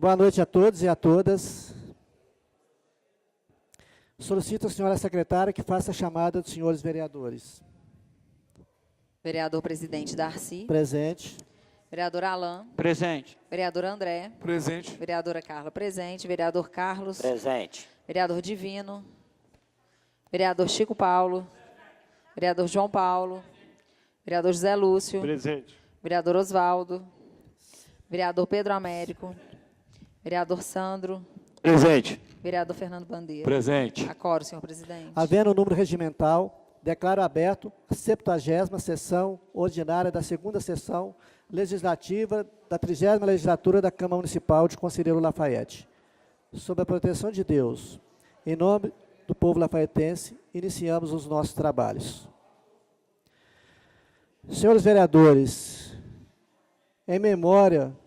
Boa noite a todos e a todas. Solicito à senhora secretária que faça a chamada dos senhores vereadores. Vereador presidente Darcy. Presente. Vereador Alain. Presente. Vereador André. Presente. Vereadora Carla, presente. Vereador Carlos. Presente. Vereador Divino. Vereador Chico Paulo. Vereador João Paulo. Vereador José Lúcio. Presente. Vereador Osvaldo. Vereador Pedro Américo. Vereador Sandro. Presente. Vereador Fernando Bandeira. Presente. Acoro, senhor presidente. Havendo o número regimental, declaro aberto a 70ª sessão ordinária da segunda sessão legislativa da 30ª legislatura da Câmara Municipal de Conselheiro Lafaiete. Sob a proteção de Deus, em nome do povo lafaiense, iniciamos os nossos trabalhos. Senhores vereadores, em memória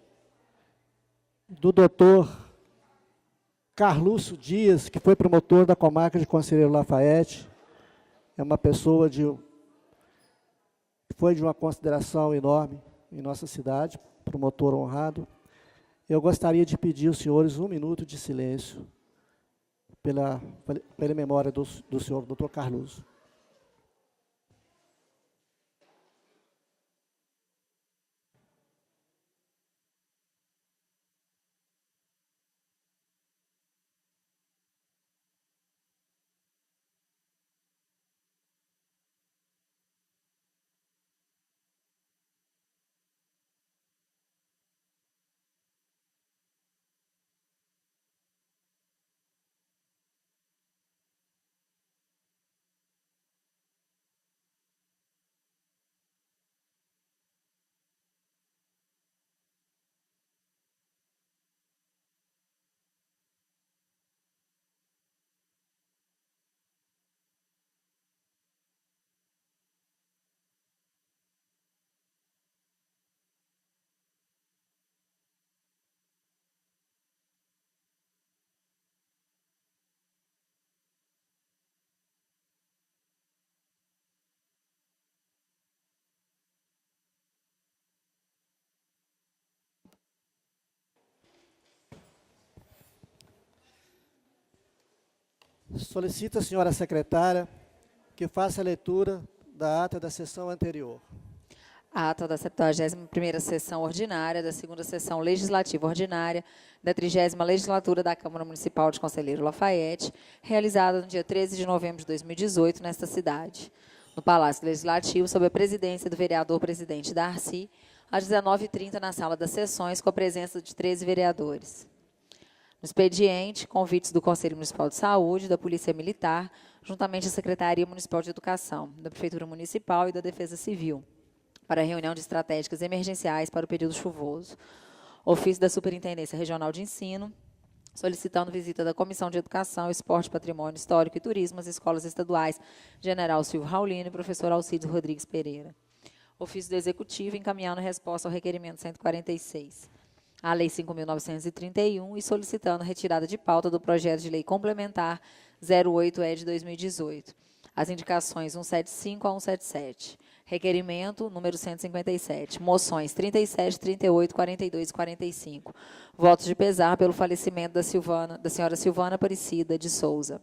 do doutor Carluço Dias, que foi promotor da comarca de Conselheiro Lafaiete, é uma pessoa que foi de uma consideração enorme em nossa cidade, promotor honrado. Eu gostaria de pedir aos senhores 1 minuto de silêncio pela memória do senhor doutor Carluço. Solicito à senhora secretária que faça a leitura da ata da sessão anterior. A ata da 71ª sessão ordinária, da segunda sessão legislativa ordinária, da 30ª legislatura da Câmara Municipal de Conselheiro Lafaiete, realizada no dia 13 de novembro de 2018, nesta cidade. No Palácio Legislativo, sob a presidência do vereador presidente Darcy, às 19h30, na sala das sessões, com a presença de 13 vereadores. No expediente, convites do Conselho Municipal de Saúde, da Polícia Militar, juntamente à Secretaria Municipal de Educação, da Prefeitura Municipal e da Defesa Civil, para a reunião de estratégicas emergenciais para o período chuvoso. Ofício da Superintendência Regional de Ensino, solicitando visita da Comissão de Educação, Esporte, Patrimônio Histórico e Turismo às escolas estaduais General Silvio Raulino e Professor Alcides Rodrigues Pereira. Ofício do Executivo, encaminhando resposta ao requerimento 146. A Lei 5.931 e solicitando retirada de pauta do projeto de lei complementar 08-E de 2018. As indicações 175 a 177. Requerimento número 157. Moções 37, 38, 42 e 45. Votos de pesar pelo falecimento da senhora Silvana Aparecida de Souza.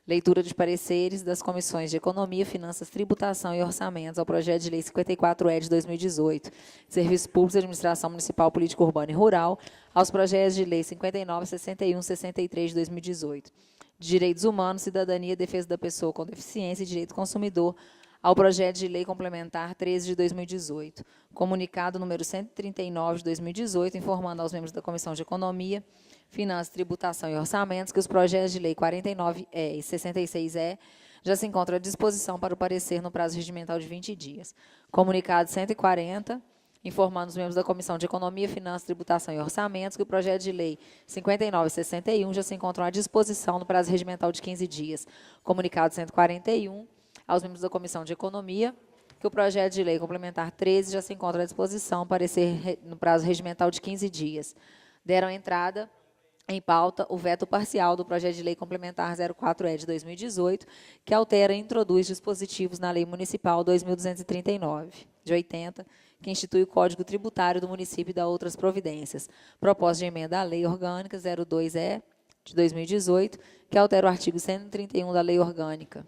Leitura de pareceres das comissões de Economia, Finanças, Tributação e Orçamentos ao projeto de lei 54-E de 2018, Serviços Públicos, Administração Municipal, Política Urbana e Rural, aos projetos de lei 59, 61, 63 de 2018, de Direitos Humanos, Cidadania, Defesa da Pessoa com Deficiência e Direito do Consumidor, ao projeto de lei complementar 13 de 2018, comunicado número 139 de 2018, informando aos membros da Comissão de Economia, Finanças, Tributação e Orçamentos que os projetos de lei 49-E e 66-E já se encontram à disposição para o parecer no prazo regimental de 20 dias. Comunicado 140, informando os membros da Comissão de Economia, Finanças, Tributação e Orçamentos que o projeto de lei 59 e 61 já se encontram à disposição no prazo regimental de 15 dias. Comunicado 141, aos membros da Comissão de Economia, que o projeto de lei complementar 13 já se encontra à disposição para parecer no prazo regimental de 15 dias. Deram entrada em pauta o veto parcial do projeto de lei complementar 04-E de 2018, que altera e introduz dispositivos na Lei Municipal 2.239, de 80, que institui o Código Tributário do município e dá outras providências. Proposta de emenda à Lei Orgânica 02-E de 2018, que altera o artigo 131 da Lei Orgânica.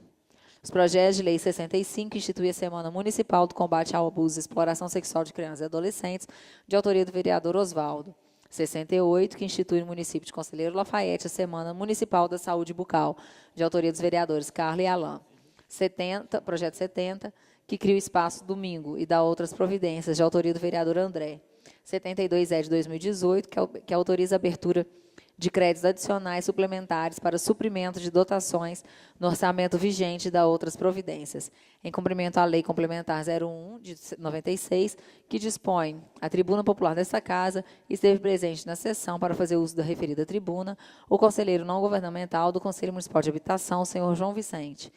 Os projetos de lei 65, que institui a Semana Municipal do Combate ao Abuso e Exploração Sexual de Crianças e Adolescentes, de autoria do vereador Osvaldo. 68, que institui no município de Conselheiro Lafaiete a Semana Municipal da Saúde Bucal, de autoria dos vereadores Carla e Alain. 70, projeto 70, que cria o Espaço Domingo e dá outras providências, de autoria do vereador André. 72 é de 2018, que autoriza a abertura de créditos adicionais suplementares para suprimento de dotações no orçamento vigente e dá outras providências. Em cumprimento à Lei Complementar 01, de 96, que dispõe a tribuna popular desta Casa, esteve presente na sessão para fazer uso da referida tribuna o conselheiro não governamental do Conselho Municipal de Habitação, o senhor João Vicente,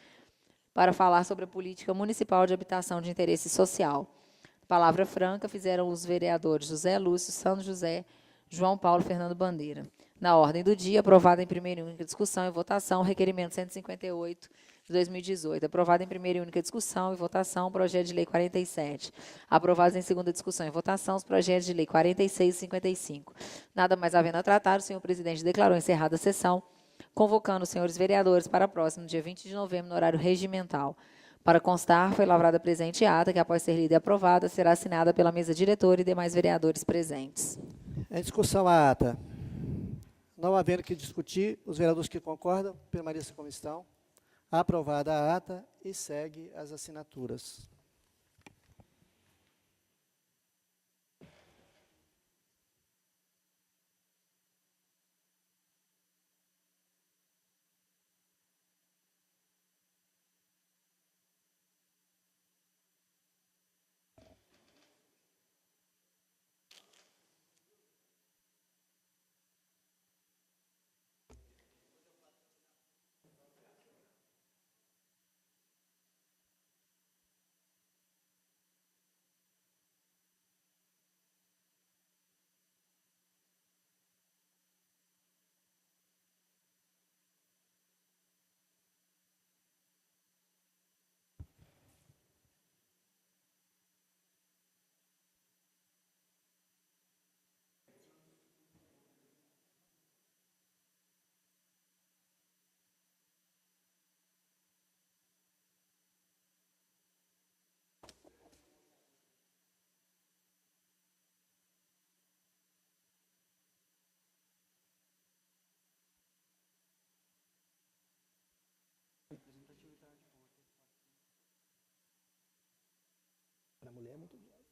para falar sobre a política municipal de habitação de interesse social. Palavra franca fizeram os vereadores José Lúcio, Sandro José, João Paulo Fernando Bandeira. Na ordem do dia, aprovado em primeira e única discussão e votação, o requerimento 158 de 2018. Aprovado em primeira e única discussão e votação, o projeto de lei 47. Aprovados em segunda discussão e votação, os projetos de lei 46 e 55. Nada mais havendo a tratar, o senhor presidente declarou encerrada a sessão, convocando os senhores vereadores para próximo dia 20 de novembro, no horário regimental. Para constar, foi lavrada a presente ata, que após ser lida e aprovada, será assinada pela mesa diretora e demais vereadores presentes. Em discussão a ata. Não havendo que discutir, os vereadores que concordam, permaneçam como estão. Aprovada a ata e segue as assinaturas. Para a mulher é muito grave.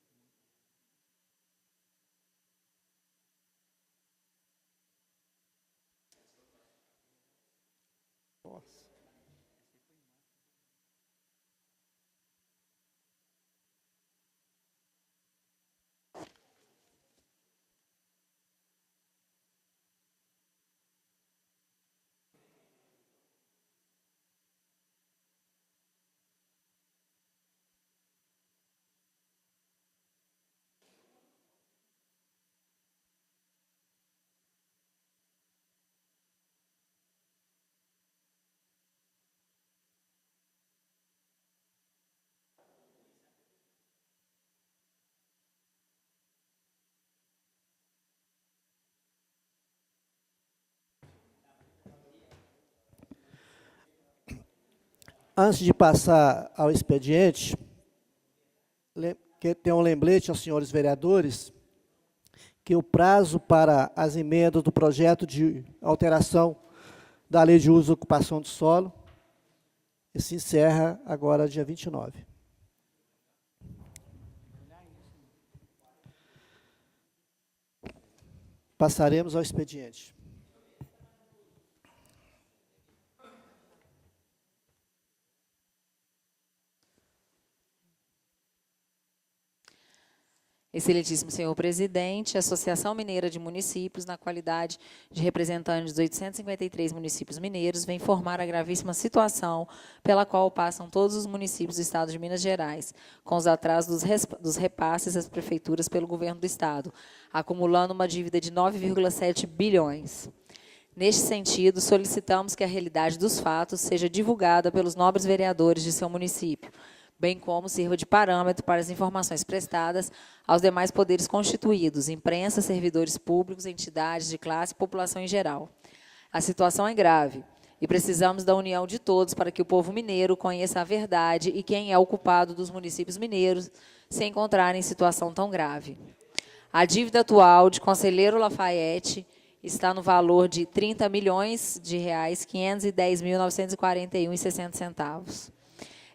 Nossa. Antes de passar ao expediente, tem um lembrete aos senhores vereadores que o prazo para as emendas do projeto de alteração da Lei de Uso e Ocupação do Solo se encerra agora, dia 29. Passaremos ao expediente. Excelentíssimo senhor presidente, a Associação Mineira de Municípios, na qualidade de representante dos 853 municípios mineiros, vem informar a gravíssima situação pela qual passam todos os municípios do Estado de Minas Gerais, com os atrasos dos repasses às prefeituras pelo governo do Estado, acumulando uma dívida de 9,7 bilhões. Neste sentido, solicitamos que a realidade dos fatos seja divulgada pelos nobres vereadores de seu município, bem como sirva de parâmetro para as informações prestadas aos demais poderes constituídos, imprensa, servidores públicos, entidades de classe e população em geral. A situação é grave e precisamos da união de todos para que o povo mineiro conheça a verdade e quem é o culpado dos municípios mineiros se encontrarem em situação tão grave. A dívida atual de Conselheiro Lafaiete está no valor de R$ 30.510.941,60.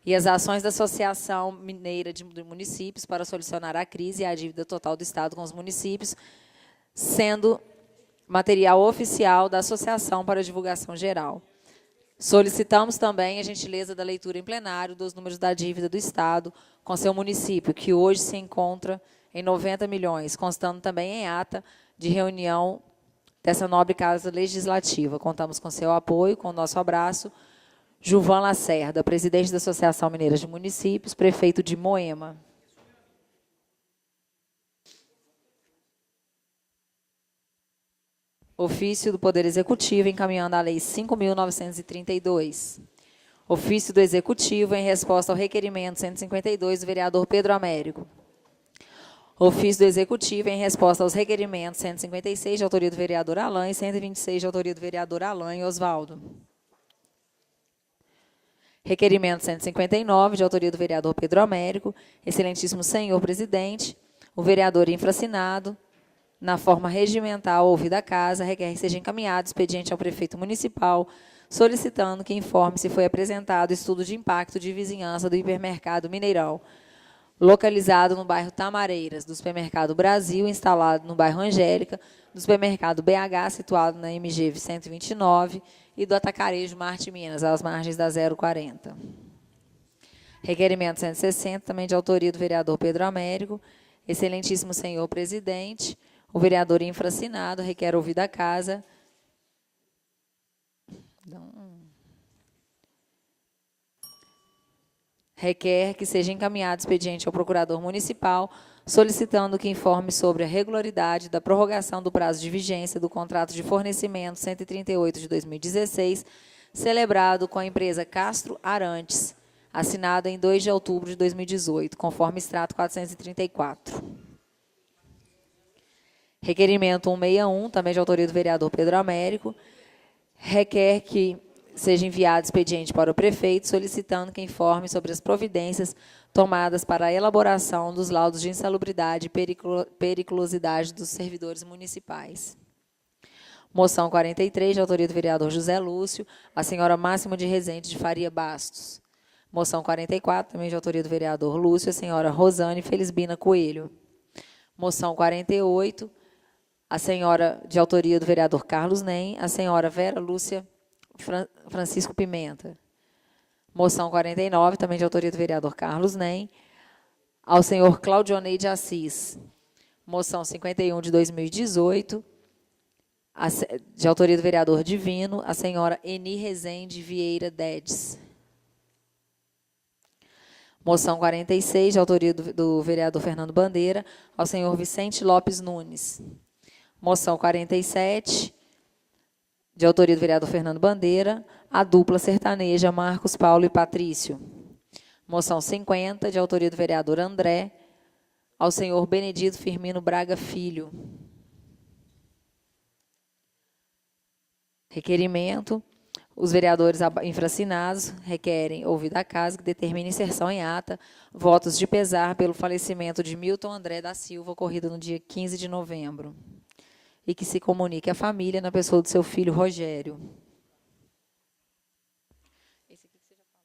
E as ações da Associação Mineira de Municípios para solucionar a crise e a dívida total do Estado com os municípios, sendo material oficial da associação para divulgação geral. Solicitamos também a gentileza da leitura em plenário dos números da dívida do Estado com seu município, que hoje se encontra em 90 milhões, constando também em ata de reunião dessa nobre Casa Legislativa. Contamos com seu apoio, com o nosso abraço. Gilvan Lacerda, presidente da Associação Mineira de Municípios, prefeito de Moema. Ofício do Poder Executivo encaminhando a Lei 5.932. Ofício do Executivo em resposta ao requerimento 152 do vereador Pedro Américo. Ofício do Executivo em resposta aos requerimentos 156 de autoria do vereador Alain e 126 de autoria do vereador Alain e Osvaldo. Requerimento 159 de autoria do vereador Pedro Américo. Excelentíssimo senhor presidente, o vereador infracinado, na forma regimental ouvida a casa, requer que seja encaminhado expediente ao prefeito municipal, solicitando que informe se foi apresentado estudo de impacto de vizinhança do hipermercado Mineirão, localizado no bairro Tamareiras, do supermercado Brasil, instalado no bairro Angélica, do supermercado BH, situado na MG 129, e do atacarejo Marte Minas, às margens da 040. Requerimento 160, também de autoria do vereador Pedro Américo. Excelentíssimo senhor presidente, o vereador infracinado requer ouvida a casa. Requer que seja encaminhado expediente ao procurador municipal, solicitando que informe sobre a regularidade da prorrogação do prazo de vigência do contrato de fornecimento 138 de 2016, celebrado com a empresa Castro Arantes, assinado em 2 de outubro de 2018, conforme extrato 434. Requerimento 161, também de autoria do vereador Pedro Américo, requer que seja enviado expediente para o prefeito, solicitando que informe sobre as providências tomadas para a elaboração dos laudos de insalubridade e periculosidade dos servidores municipais. Moção 43, de autoria do vereador José Lúcio, a senhora Máxima de Rezende de Faria Bastos. Moção 44, também de autoria do vereador Lúcio, a senhora Rosane Felisbina Coelho. Moção 48, a senhora, de autoria do vereador Carlos Nem, a senhora Vera Lúcia Francisco Pimenta. Moção 49, também de autoria do vereador Carlos Nem, ao senhor Claudionei de Assis. Moção 51, de 2018, de autoria do vereador Divino, a senhora Eni Rezende Vieira Dedes. Moção 46, de autoria do vereador Fernando Bandeira, ao senhor Vicente Lopes Nunes. Moção 47, de autoria do vereador Fernando Bandeira, a dupla sertaneja Marcos Paulo e Patrício. Moção 50, de autoria do vereador André, ao senhor Benedito Firmino Braga Filho. Requerimento. Os vereadores infracinados requerem ouvida a casa que determine inserção em ata, votos de pesar pelo falecimento de Milton André da Silva, ocorrido no dia 15 de novembro. E que se comunique à família na pessoa do seu filho Rogério. Esse aqui que você já falou.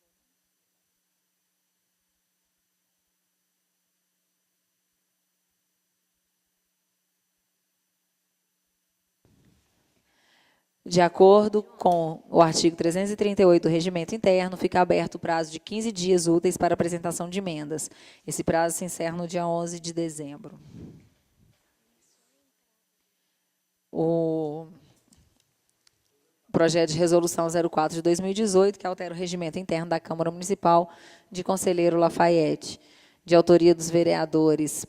De acordo com o artigo 338 do Regimento Interno, fica aberto o prazo de 15 dias úteis para apresentação de emendas. Esse prazo se encerra no dia 11 de dezembro. O projeto de resolução 04 de 2018, que altera o regimento interno da Câmara Municipal de Conselheiro Lafaiete, de autoria dos vereadores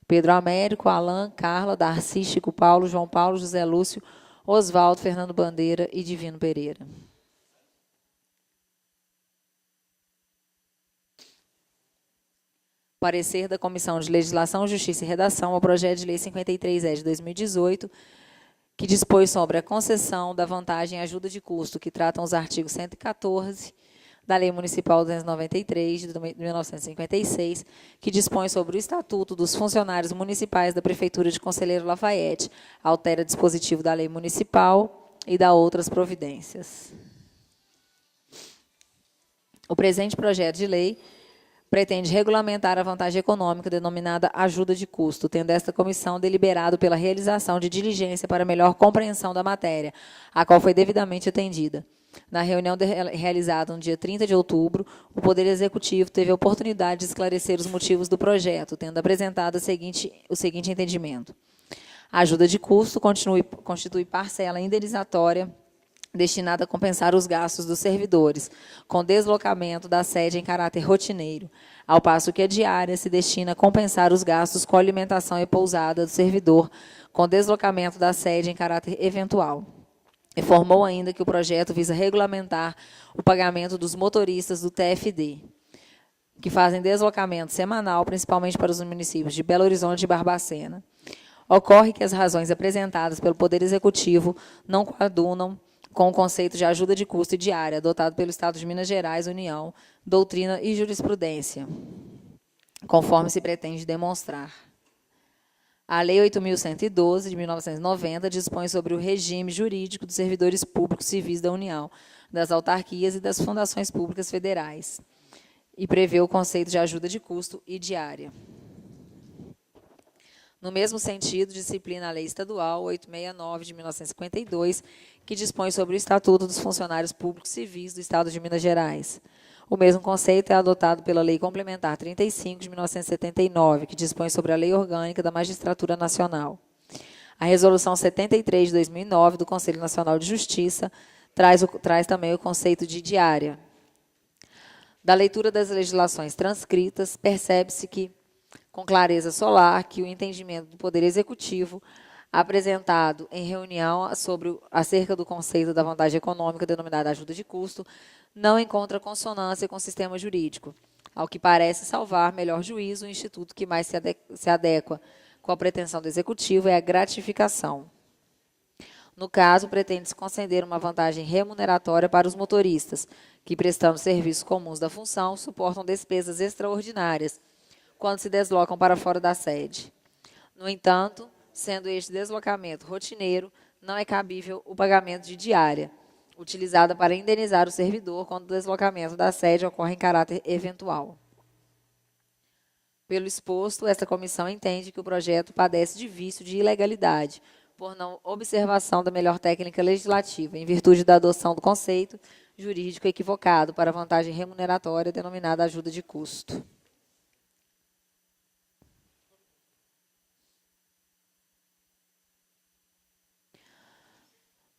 Pedro Américo, Alain, Carla, Darcy, Chico Paulo, João Paulo, José Lúcio, Osvaldo, Fernando Bandeira e Divino Pereira. Parecer da Comissão de Legislação, Justiça e Redação ao projeto de lei 53E de 2018, que dispõe sobre a concessão da vantagem e ajuda de custo, que tratam os artigos 114 da Lei Municipal 293, de 1956, que dispõe sobre o Estatuto dos Funcionários Municipais da Prefeitura de Conselheiro Lafaiete, altera dispositivo da Lei Municipal e dá outras providências. O presente projeto de lei pretende regulamentar a vantagem econômica denominada ajuda de custo, tendo esta comissão deliberado pela realização de diligência para melhor compreensão da matéria, a qual foi devidamente atendida. Na reunião realizada no dia 30 de outubro, o Poder Executivo teve a oportunidade de esclarecer os motivos do projeto, tendo apresentado o seguinte entendimento. A ajuda de custo constitui parcela indenizatória destinada a compensar os gastos dos servidores, com deslocamento da sede em caráter rotineiro, ao passo que a diária se destina a compensar os gastos com alimentação e pousada do servidor, com deslocamento da sede em caráter eventual. Informou ainda que o projeto visa regulamentar o pagamento dos motoristas do TFD, que fazem deslocamento semanal, principalmente para os municípios de Belo Horizonte e Barbacena. Ocorre que as razões apresentadas pelo Poder Executivo não coadunam com o conceito de ajuda de custo e diária, adotado pelo Estado de Minas Gerais, União, doutrina e jurisprudência, conforme se pretende demonstrar. A Lei 8.112, de 1990, dispõe sobre o regime jurídico dos servidores públicos civis da União, das autarquias e das fundações públicas federais, e prevê o conceito de ajuda de custo e diária. No mesmo sentido, disciplina a Lei Estadual 869, de 1952, que dispõe sobre o Estatuto dos Funcionários Públicos Civis do Estado de Minas Gerais. O mesmo conceito é adotado pela Lei Complementar 35, de 1979, que dispõe sobre a Lei Orgânica da Magistratura Nacional. A Resolução 73, de 2009, do Conselho Nacional de Justiça, traz também o conceito de diária. Da leitura das legislações transcritas, percebe-se que, com clareza solar, que o entendimento do Poder Executivo, apresentado em reunião acerca do conceito da vantagem econômica denominada ajuda de custo, não encontra consonância com o sistema jurídico, ao que parece salvar melhor juízo, o instituto que mais se adequa com a pretensão do Executivo é a gratificação. No caso, pretende-se conceder uma vantagem remuneratória para os motoristas, que, prestando serviços comuns da função, suportam despesas extraordinárias, quando se deslocam para fora da sede. No entanto, sendo este deslocamento rotineiro, não é cabível o pagamento de diária, utilizada para indenizar o servidor quando o deslocamento da sede ocorre em caráter eventual. Pelo exposto, esta comissão entende que o projeto padece de vício de ilegalidade, por não observação da melhor técnica legislativa, em virtude da adoção do conceito jurídico equivocado para a vantagem remuneratória denominada ajuda de custo.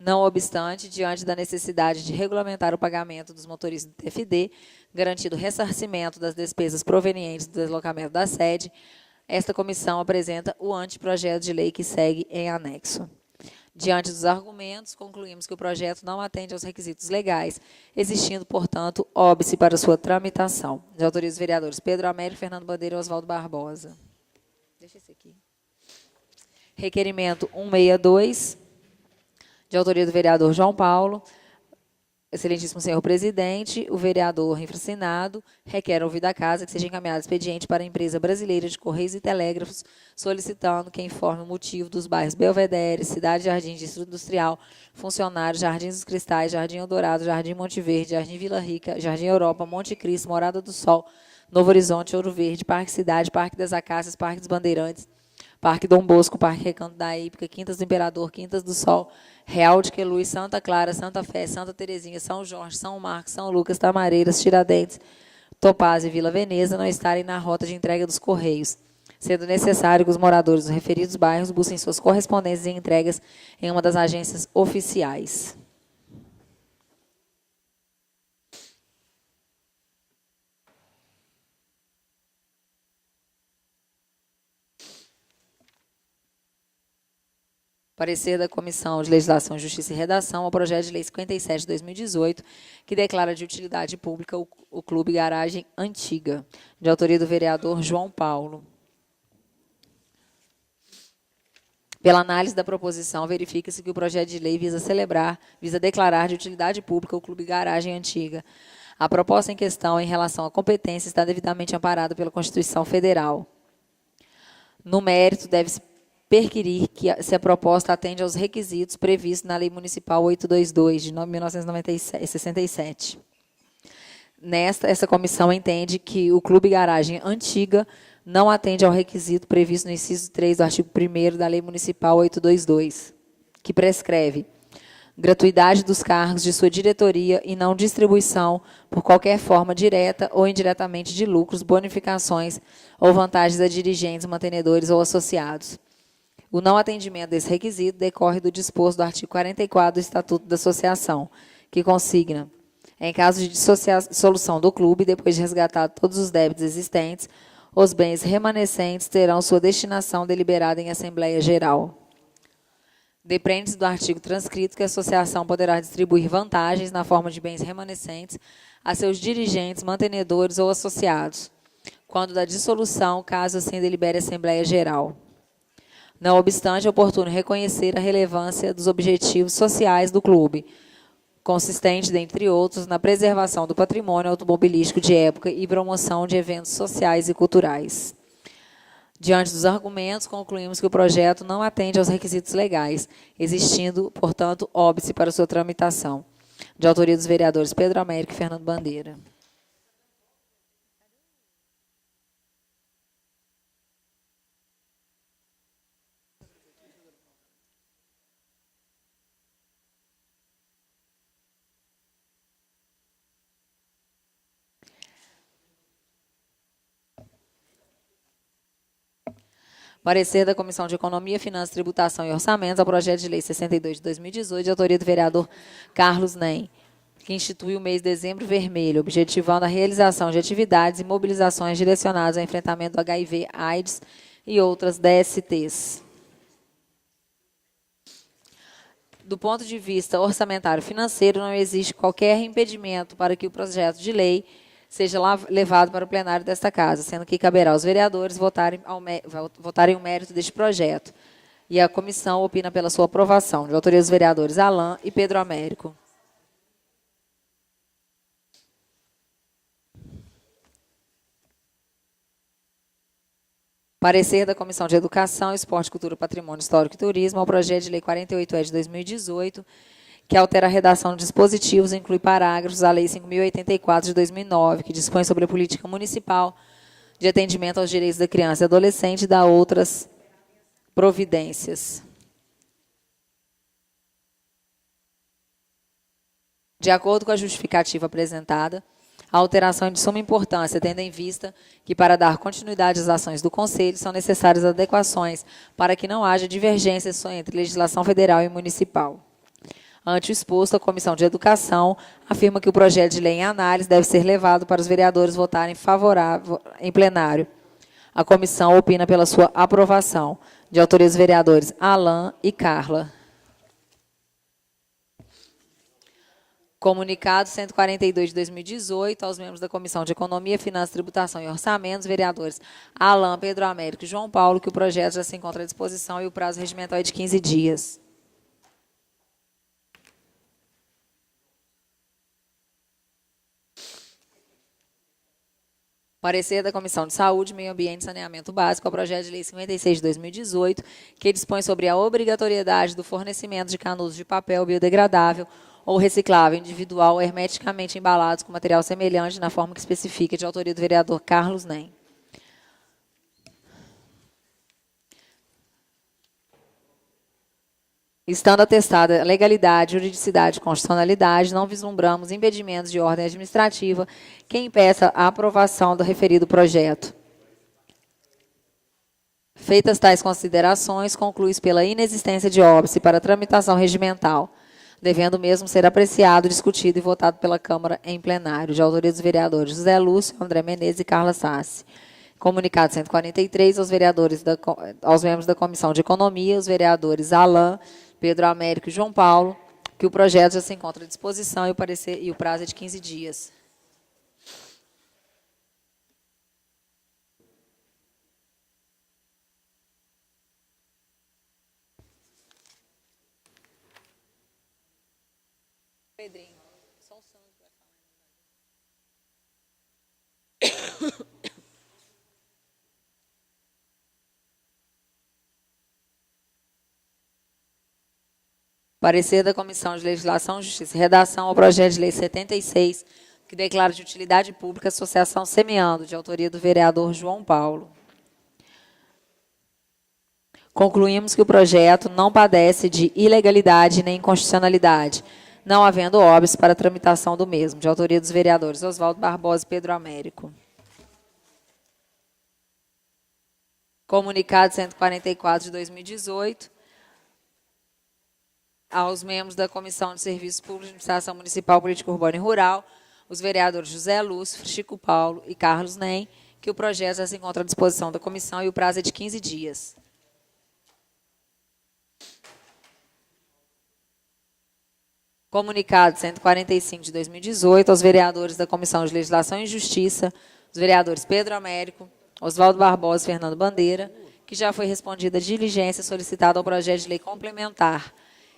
Não obstante, diante da necessidade de regulamentar o pagamento dos motoristas do TFD, garantido o ressarcimento das despesas provenientes do deslocamento da sede, esta comissão apresenta o anteprojeto de lei que segue em anexo. Diante dos argumentos, concluímos que o projeto não atende aos requisitos legais, existindo, portanto, óbice para sua tramitação. De autoria dos vereadores Pedro Américo, Fernando Bandeira e Oswaldo Barbosa. Deixa esse aqui. Requerimento 162, de autoria do vereador João Paulo. Excelentíssimo senhor presidente, o vereador infracinado requer, ouvida a casa, que seja encaminhado expediente para a Empresa Brasileira de Correios e Telégrafos, solicitando que informe o motivo dos bairros Belvedere, Cidade Jardim, Distrito Industrial, Funcionários, Jardins dos Cristais, Jardim Eldorado, Jardim Monte Verde, Jardim Vila Rica, Jardim Europa, Monte Cristo, Morada do Sol, Novo Horizonte, Ouro Verde, Parque Cidade, Parque das Acácias, Parque dos Bandeirantes, Parque Dom Bosco, Parque Recanto da Ípica, Quintas do Imperador, Quintas do Sol, Real de Queluz, Santa Clara, Santa Fé, Santa Terezinha, São Jorge, São Marcos, São Lucas, Tamareiras, Tiradentes, Topaz e Vila Veneza não estarem na rota de entrega dos Correios, sendo necessário que os moradores dos referidos bairros busquem suas correspondências e entregas em uma das agências oficiais. Parecer da Comissão de Legislação, Justiça e Redação ao projeto de lei 57 de 2018, que declara de utilidade pública o Clube Garagem Antiga, de autoria do vereador João Paulo. Pela análise da proposição, verifica-se que o projeto de lei visa declarar de utilidade pública o Clube Garagem Antiga. A proposta em questão, em relação à competência, está devidamente amparada pela Constituição Federal. No mérito, deve-se perquirir se a proposta atende aos requisitos previstos na Lei Municipal 822, de 1967. Essa comissão entende que o Clube Garagem Antiga não atende ao requisito previsto no inciso 3 do artigo 1º da Lei Municipal 822, que prescreve gratuidade dos cargos de sua diretoria e não distribuição, por qualquer forma, direta ou indiretamente, de lucros, bonificações ou vantagens a dirigentes, mantenedores ou associados. O não atendimento desse requisito decorre do disposto do artigo 44 do Estatuto da Associação, que consigna, em caso de dissolução do clube, depois de resgatado todos os débitos existentes, os bens remanescentes terão sua destinação deliberada em Assembleia Geral. Depende-se do artigo transcrito que a associação poderá distribuir vantagens na forma de bens remanescentes a seus dirigentes, mantenedores ou associados, quando da dissolução, caso assim delibere a Assembleia Geral. Não obstante, é oportuno reconhecer a relevância dos objetivos sociais do clube, consistente, dentre outros, na preservação do patrimônio automobilístico de época e promoção de eventos sociais e culturais. Diante dos argumentos, concluímos que o projeto não atende aos requisitos legais, existindo, portanto, óbice para sua tramitação. De autoria dos vereadores Pedro Américo e Fernando Bandeira. Parecer da Comissão de Economia, Finanças, Tributação e Orçamentos ao projeto de lei 62 de 2018, de autoria do vereador Carlos Nem, que institui o mês de dezembro vermelho, objetivando a realização de atividades e mobilizações direcionadas ao enfrentamento do HIV, AIDS e outras DSTs. Do ponto de vista orçamentário financeiro, não existe qualquer impedimento para que o projeto de lei seja levado para o plenário desta Casa, sendo que caberá aos vereadores votarem o mérito deste projeto. E a comissão opina pela sua aprovação, de autoria dos vereadores Alain e Pedro Américo. Parecer da Comissão de Educação, Esporte, Cultura, Patrimônio Histórico e Turismo ao projeto de lei 48 de 2018, que altera a redação de dispositivos e inclui parágrafos da Lei 5.084 de 2009, que dispõe sobre a política municipal de atendimento aos direitos da criança e adolescente e dá outras providências. De acordo com a justificativa apresentada, a alteração é de suma importância, tendo em vista que, para dar continuidade às ações do Conselho, são necessárias adequações para que não haja divergências entre legislação federal e municipal. Ante o exposto, a Comissão de Educação afirma que o projeto de lei em análise deve ser levado para os vereadores votarem favorável em plenário. A comissão opina pela sua aprovação, de autoria dos vereadores Alain e Carla. Comunicado 142 de 2018 aos membros da Comissão de Economia, Finanças, Tributação e Orçamentos, vereadores Alain, Pedro Américo e João Paulo, que o projeto já se encontra à disposição e o prazo regimental é de 15 dias. Parecer da Comissão de Saúde, Meio Ambiente e Saneamento Básico ao projeto de lei 56 de 2018, que dispõe sobre a obrigatoriedade do fornecimento de canudos de papel biodegradável ou reciclável individual hermeticamente embalados com material semelhante na forma que especifica, de autoria do vereador Carlos Nem. Estando atestada a legalidade, juridicidade e constitucionalidade, não vislumbramos impedimentos de ordem administrativa que impeça a aprovação do referido projeto. Feitas tais considerações, conclui-se pela inexistência de óbice para tramitação regimental, devendo mesmo ser apreciado, discutido e votado pela Câmara em plenário, de autoria dos vereadores José Lúcio, André Menezes e Carla Sassi. Comunicado 143 aos membros da Comissão de Economia, os vereadores Alain, Pedro Américo e João Paulo, que o projeto já se encontra à disposição e o prazo é de 15 dias. Pedrinho, só o Sandro vai falar. Parecer da Comissão de Legislação e Justiça. Redação ao projeto de lei 76, que declara de utilidade pública a Associação Semeando, de autoria do vereador João Paulo. Concluímos que o projeto não padece de ilegalidade nem inconstitucionalidade, não havendo óbice para a tramitação do mesmo, de autoria dos vereadores Oswaldo Barbosa e Pedro Américo. Comunicado 144 de 2018, aos membros da Comissão de Serviços Públicos de Administração Municipal, Política Urbana e Rural, os vereadores José Lúcio, Chico Paulo e Carlos Nem, que o projeto já se encontra à disposição da comissão e o prazo é de 15 dias. Comunicado 145 de 2018, aos vereadores da Comissão de Legislação e Justiça, os vereadores Pedro Américo, Oswaldo Barbosa e Fernando Bandeira, que já foi respondida a diligência solicitada ao projeto de lei complementar,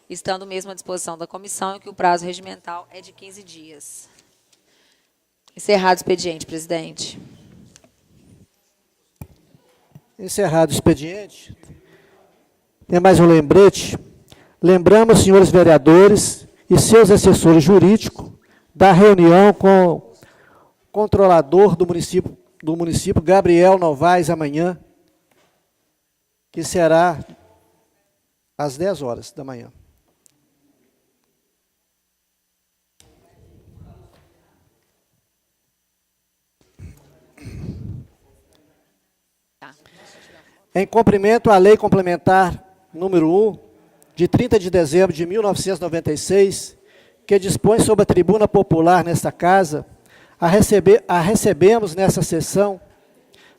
estando mesmo à disposição da comissão e que o prazo regimental é de 15 dias. Encerrado o expediente, presidente. Encerrado o expediente. Tem mais um lembrete. Lembramos, senhores vereadores e seus assessores jurídicos, da reunião com o controlador do município, Gabriel Novaes, amanhã, que será às 10 horas da manhã. Em cumprimento à Lei Complementar número 1, de 30 de dezembro de 1996, que dispõe sobre a tribuna popular nesta casa, a recebemos nessa sessão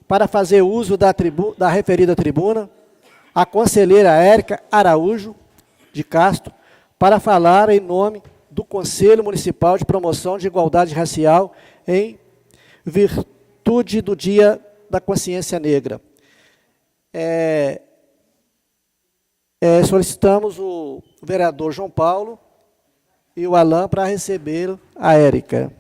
para fazer uso da referida tribuna a conselheira Érica Araújo de Castro, para falar em nome do Conselho Municipal de Promoção de Igualdade Racial em virtude do Dia da Consciência Negra. Solicitamos o vereador João Paulo e o Alain para receber a Érica.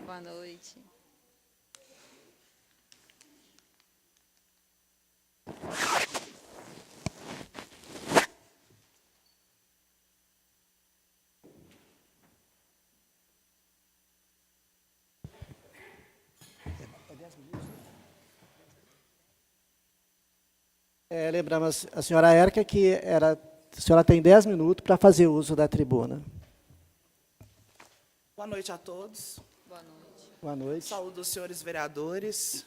Boa noite. Lembramos a senhora Érica que a senhora tem 10 minutos para fazer uso da tribuna. Boa noite a todos. Boa noite. Boa noite. Saúdo os senhores vereadores,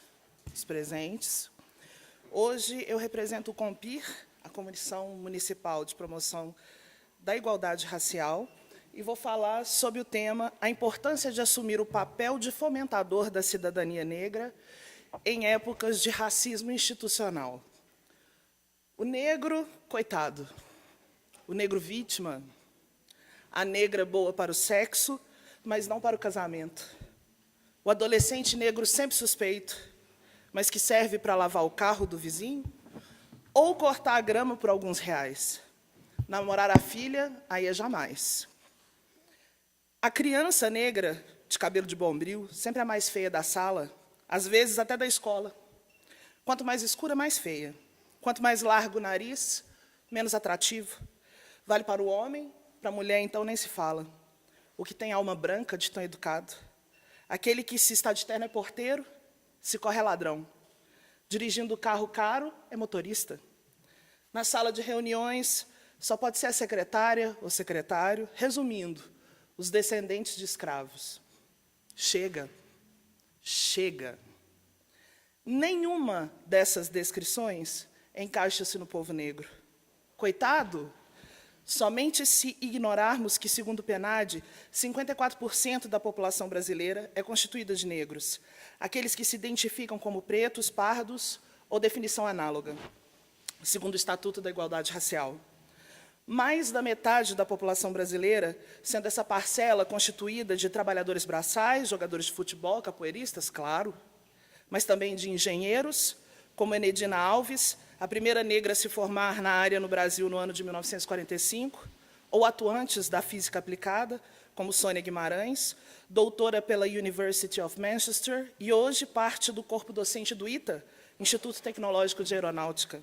os presentes. Hoje eu represento o COMPIR, a Comissão Municipal de Promoção da Igualdade Racial, e vou falar sobre o tema a importância de assumir o papel de fomentador da cidadania negra em épocas de racismo institucional. O negro, coitado, o negro vítima, a negra boa para o sexo, mas não para o casamento. O adolescente negro sempre suspeito, mas que serve para lavar o carro do vizinho, ou cortar a grama por alguns reais. Namorar a filha, aí é jamais. A criança negra, de cabelo de bombril, sempre a mais feia da sala, às vezes até da escola. Quanto mais escura, mais feia. Quanto mais largo o nariz, menos atrativo. Vale para o homem, para a mulher, então, nem se fala. O que tem alma branca de tão educado. Aquele que, se está de terno, é porteiro, se corre é ladrão. Dirigindo carro caro, é motorista. Na sala de reuniões, só pode ser a secretária ou secretário. Resumindo, os descendentes de escravos. Chega. Chega. Nenhuma dessas descrições encaixa-se no povo negro. Coitado, somente se ignorarmos que, segundo o PNAD, 54% da população brasileira é constituída de negros, aqueles que se identificam como pretos, pardos ou definição análoga, segundo o Estatuto da Igualdade Racial. Mais da metade da população brasileira, sendo essa parcela constituída de trabalhadores braçais, jogadores de futebol, capoeiristas, claro, mas também de engenheiros, como Enedina Alves, a primeira negra a se formar na área no Brasil no ano de 1945, ou atuantes da física aplicada, como Sônia Guimarães, doutora pela University of Manchester e hoje parte do corpo docente do ITA, Instituto Tecnológico de Aeronáutica,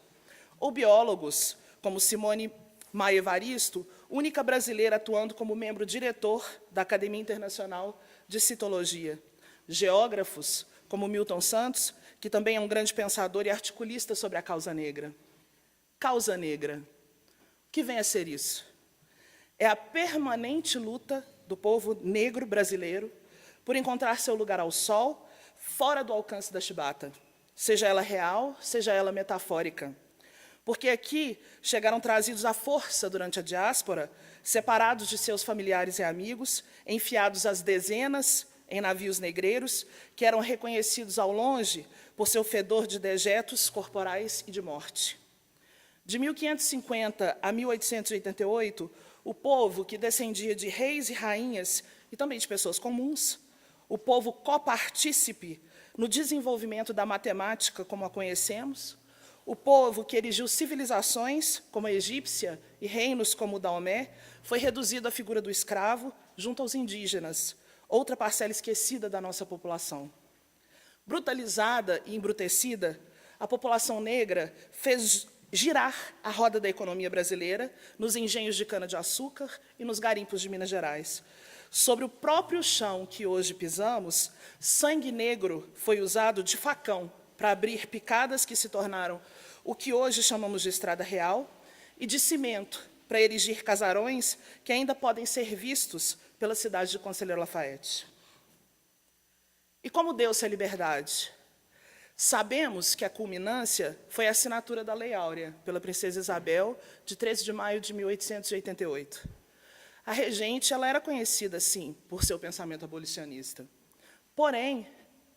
ou biólogos, como Simone Maia Evaristo, única brasileira atuando como membro diretor da Academia Internacional de Citologia, geógrafos, como Milton Santos, que também é um grande pensador e articulista sobre a causa negra. Causa negra. O que vem a ser isso? É a permanente luta do povo negro brasileiro por encontrar seu lugar ao sol, fora do alcance da chibata, seja ela real, seja ela metafórica. Porque aqui chegaram trazidos à força durante a diáspora, separados de seus familiares e amigos, enfiados às dezenas em navios negreiros, que eram reconhecidos ao longe por seu fedor de dejetos corporais e de morte. De 1550 a 1888, o povo que descendia de reis e rainhas, e também de pessoas comuns, o povo copartícipe no desenvolvimento da matemática como a conhecemos, o povo que erigiu civilizações, como a egípcia, e reinos como o Daomé, foi reduzido à figura do escravo junto aos indígenas, outra parcela esquecida da nossa população. Brutalizada e embrutecida, a população negra fez girar a roda da economia brasileira nos engenhos de cana-de-açúcar e nos garimpos de Minas Gerais. Sobre o próprio chão que hoje pisamos, sangue negro foi usado de facão para abrir picadas que se tornaram o que hoje chamamos de estrada real, e de cimento para erigir casarões que ainda podem ser vistos pela cidade de Conselheiro Lafayette. E como deu-se a liberdade? Sabemos que a culminância foi a assinatura da Lei Áurea, pela princesa Isabel, de 13 de maio de 1888. A regente ela era conhecida, sim, por seu pensamento abolicionista. Porém,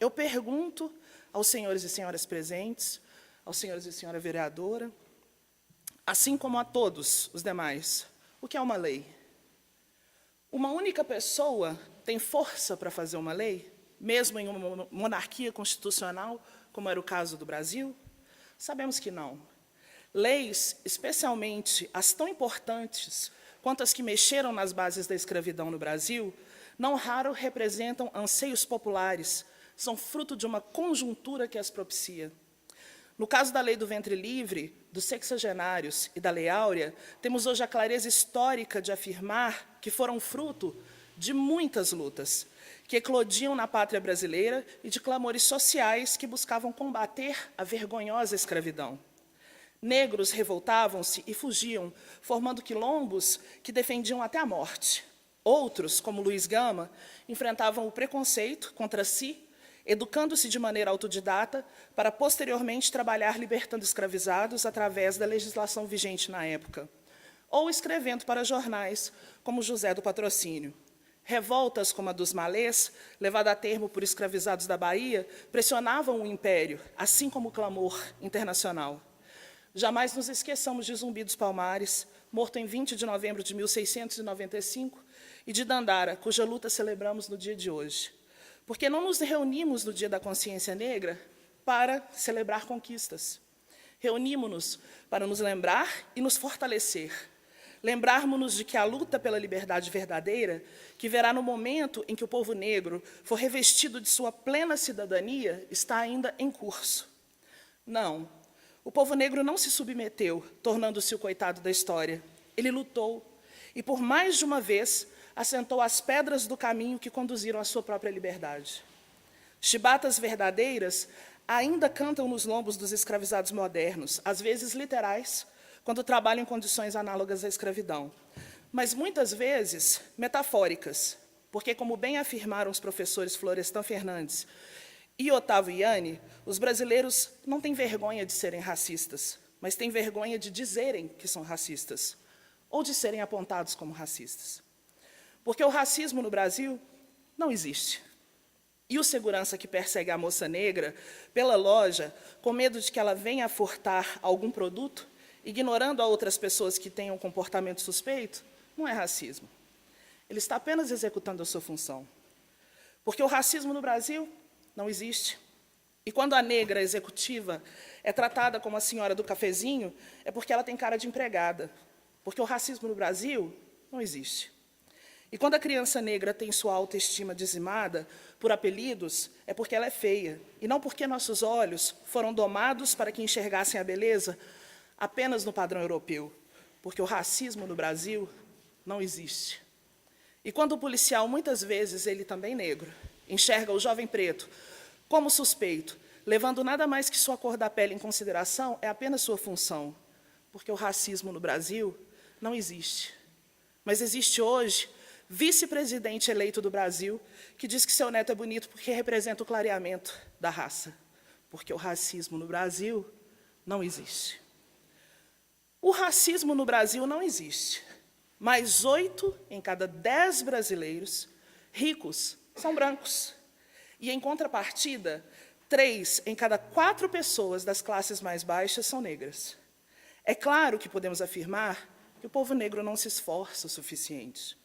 eu pergunto aos senhores e senhoras presentes, aos senhores e senhora vereadora, assim como a todos os demais, o que é uma lei? Uma única pessoa tem força para fazer uma lei, mesmo em uma monarquia constitucional, como era o caso do Brasil? Sabemos que não. Leis, especialmente as tão importantes quanto as que mexeram nas bases da escravidão no Brasil, não raro representam anseios populares, são fruto de uma conjuntura que as propicia. No caso da Lei do Ventre Livre, dos sexagenários e da Lei Áurea, temos hoje a clareza histórica de afirmar que foram fruto de muitas lutas, que eclodiam na pátria brasileira e de clamores sociais que buscavam combater a vergonhosa escravidão. Negros revoltavam-se e fugiam, formando quilombos que defendiam até a morte. Outros, como Luiz Gama, enfrentavam o preconceito contra si, educando-se de maneira autodidata para, posteriormente, trabalhar libertando escravizados através da legislação vigente na época, ou escrevendo para jornais, como José do Patrocínio. Revoltas como a dos Malês, levada a termo por escravizados da Bahia, pressionavam o império, assim como o clamor internacional. Jamais nos esqueçamos de Zumbi dos Palmares, morto em 20 de novembro de 1695, e de Dandara, cuja luta celebramos no dia de hoje. Porque não nos reunimos no Dia da Consciência Negra para celebrar conquistas. Reunimos-nos para nos lembrar e nos fortalecer. Lembrarmos-nos de que a luta pela liberdade verdadeira, que verá no momento em que o povo negro for revestido de sua plena cidadania, está ainda em curso. Não, o povo negro não se submeteu, tornando-se o coitado da história. Ele lutou e, por mais de uma vez, assentou as pedras do caminho que conduziram à sua própria liberdade. Chibatas verdadeiras ainda cantam nos lombos dos escravizados modernos, às vezes literais, quando trabalham em condições análogas à escravidão, mas muitas vezes metafóricas, porque, como bem afirmaram os professores Florestan Fernandes E Otávio Iane, os brasileiros não têm vergonha de serem racistas, mas têm vergonha de dizerem que são racistas, ou de serem apontados como racistas. Porque o racismo no Brasil não existe. E o segurança que persegue a moça negra pela loja, com medo de que ela venha a furtar algum produto, ignorando a outras pessoas que tenham um comportamento suspeito, não é racismo. Ele está apenas executando a sua função. Porque o racismo no Brasil não existe. E quando a negra executiva é tratada como a senhora do cafezinho, é porque ela tem cara de empregada. Porque o racismo no Brasil não existe. E quando a criança negra tem sua autoestima dizimada por apelidos, é porque ela é feia, e não porque nossos olhos foram domados para que enxergassem a beleza apenas no padrão europeu, porque o racismo no Brasil não existe. E quando o policial, muitas vezes, ele também negro, enxerga o jovem preto como suspeito, levando nada mais que sua cor da pele em consideração, é apenas sua função, porque o racismo no Brasil não existe. Mas existe hoje vice-presidente eleito do Brasil, que diz que seu neto é bonito porque representa o clareamento da raça. Porque o racismo no Brasil não existe. O racismo no Brasil não existe, mas 8 em cada 10 brasileiros ricos são brancos. E, em contrapartida, 3 em cada 4 pessoas das classes mais baixas são negras. É claro que podemos afirmar que o povo negro não se esforça o suficiente.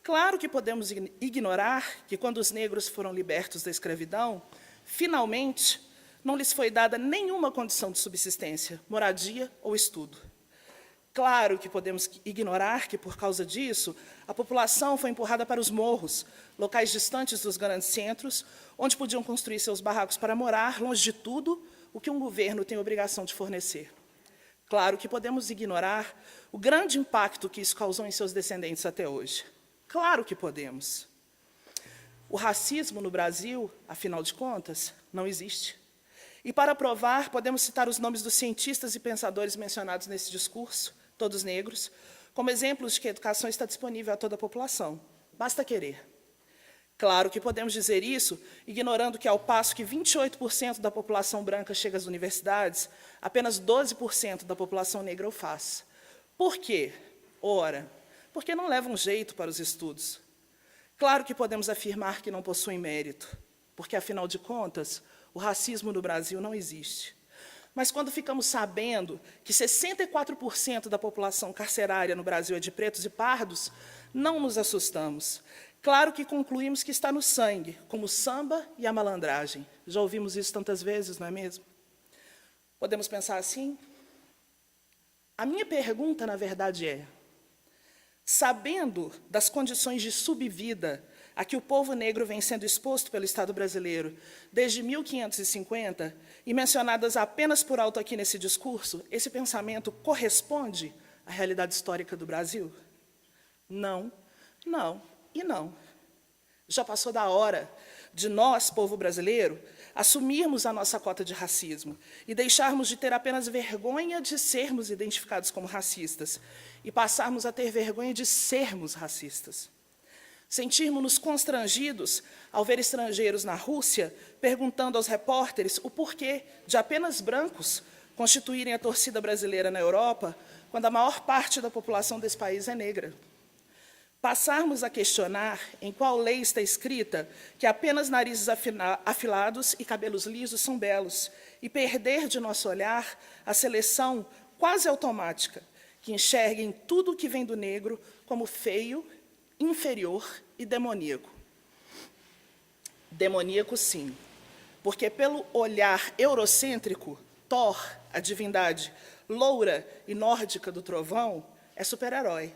Claro que podemos ignorar que, quando os negros foram libertos da escravidão, finalmente não lhes foi dada nenhuma condição de subsistência, moradia ou estudo. Claro que podemos ignorar que, por causa disso, a população foi empurrada para os morros, locais distantes dos grandes centros, onde podiam construir seus barracos para morar, longe de tudo o que um governo tem obrigação de fornecer. Claro que podemos ignorar o grande impacto que isso causou em seus descendentes até hoje. Claro que podemos. O racismo no Brasil, afinal de contas, não existe. E, para provar, podemos citar os nomes dos cientistas e pensadores mencionados nesse discurso, todos negros, como exemplos de que a educação está disponível a toda a população. Basta querer. Claro que podemos dizer isso, ignorando que, ao passo que 28% da população branca chega às universidades, apenas 12% da população negra o faz. Por quê? Ora, porque não levam jeito para os estudos. Claro que podemos afirmar que não possuem mérito, porque, afinal de contas, o racismo no Brasil não existe. Mas, quando ficamos sabendo que 64% da população carcerária no Brasil é de pretos e pardos, não nos assustamos. Claro que concluímos que está no sangue, como o samba e a malandragem. Já ouvimos isso tantas vezes, não é mesmo? Podemos pensar assim? A minha pergunta, na verdade, é: sabendo das condições de subvida a que o povo negro vem sendo exposto pelo Estado brasileiro desde 1550, e mencionadas apenas por alto aqui nesse discurso, esse pensamento corresponde à realidade histórica do Brasil? Não, não e não. Já passou da hora de nós, povo brasileiro, assumirmos a nossa cota de racismo e deixarmos de ter apenas vergonha de sermos identificados como racistas e passarmos a ter vergonha de sermos racistas. Sentirmos-nos constrangidos ao ver estrangeiros na Rússia perguntando aos repórteres o porquê de apenas brancos constituírem a torcida brasileira na Europa, quando a maior parte da população desse país é negra. Passarmos a questionar em qual lei está escrita que apenas narizes afilados e cabelos lisos são belos, e perder de nosso olhar a seleção quase automática, que enxerga em tudo o que vem do negro como feio, inferior e demoníaco. Demoníaco, sim, porque, pelo olhar eurocêntrico, Thor, a divindade loura e nórdica do trovão, é super-herói.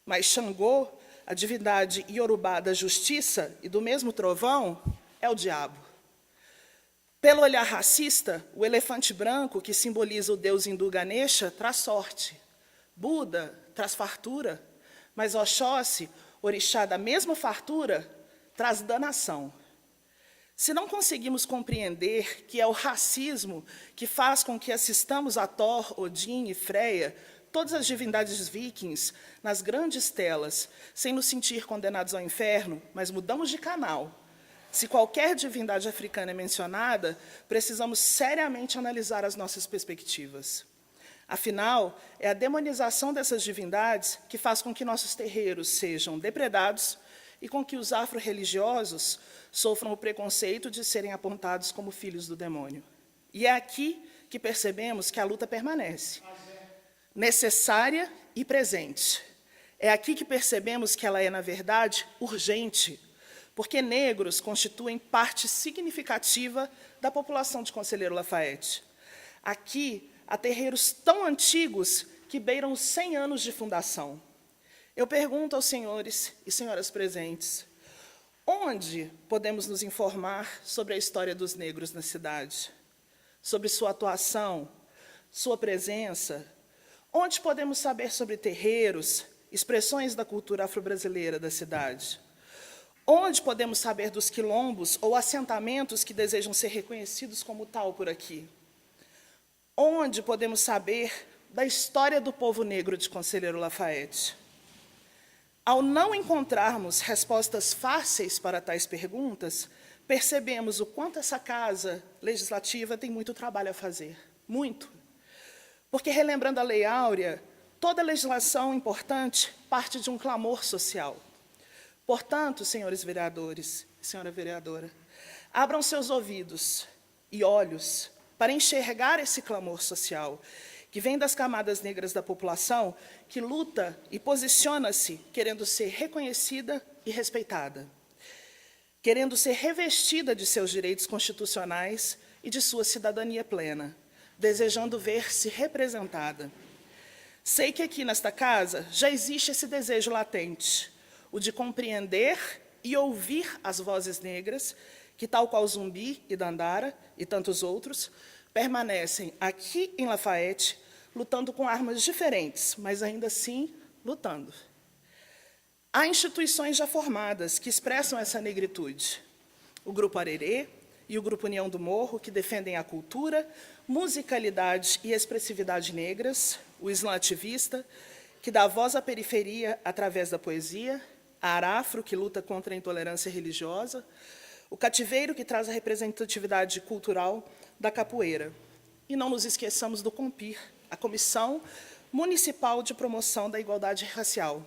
Mas Xangô, a divindade iorubá da justiça e do mesmo trovão, é o diabo. Pelo olhar racista, o elefante branco, que simboliza o deus hindu Ganesha, traz sorte. Buda traz fartura, mas Oxóssi, orixá da mesma fartura, traz danação. Se não conseguimos compreender que é o racismo que faz com que assistamos a Thor, Odin e Freia, todas as divindades vikings, nas grandes telas, sem nos sentir condenados ao inferno, mas mudamos de canal, se qualquer divindade africana é mencionada, precisamos seriamente analisar as nossas perspectivas. Afinal, é a demonização dessas divindades que faz com que nossos terreiros sejam depredados e com que os afro-religiosos sofram o preconceito de serem apontados como filhos do demônio. E é aqui que percebemos que a luta permanece, necessária e presente. É aqui que percebemos que ela é, na verdade, urgente, porque negros constituem parte significativa da população de Conselheiro Lafaiete. Aqui, há terreiros tão antigos que beiram os 100 anos de fundação. Eu pergunto aos senhores e senhoras presentes, onde podemos nos informar sobre a história dos negros na cidade? Sobre sua atuação, sua presença? Onde podemos saber sobre terreiros, expressões da cultura afro-brasileira da cidade? Onde podemos saber dos quilombos ou assentamentos que desejam ser reconhecidos como tal por aqui? Onde podemos saber da história do povo negro de Conselheiro Lafaiete? Ao não encontrarmos respostas fáceis para tais perguntas, percebemos o quanto essa Casa Legislativa tem muito trabalho a fazer. Muito. Porque, relembrando a Lei Áurea, toda legislação importante parte de um clamor social. Portanto, senhores vereadores e senhora vereadora, abram seus ouvidos e olhos para enxergar esse clamor social, que vem das camadas negras da população, que luta e posiciona-se querendo ser reconhecida e respeitada, querendo ser revestida de seus direitos constitucionais e de sua cidadania plena, desejando ver-se representada. Sei que aqui nesta casa já existe esse desejo latente, o de compreender e ouvir as vozes negras, que, tal qual Zumbi e Dandara e tantos outros, permanecem aqui em Lafaiete, lutando com armas diferentes, mas ainda assim lutando. Há instituições já formadas que expressam essa negritude. O Grupo Arerê e o Grupo União do Morro, que defendem a cultura, musicalidade e expressividade negras, o Islã Ativista, que dá voz à periferia através da poesia, a Arafro, que luta contra a intolerância religiosa, o Cativeiro, que traz a representatividade cultural da capoeira. E não nos esqueçamos do COMPIR, a Comissão Municipal de Promoção da Igualdade Racial,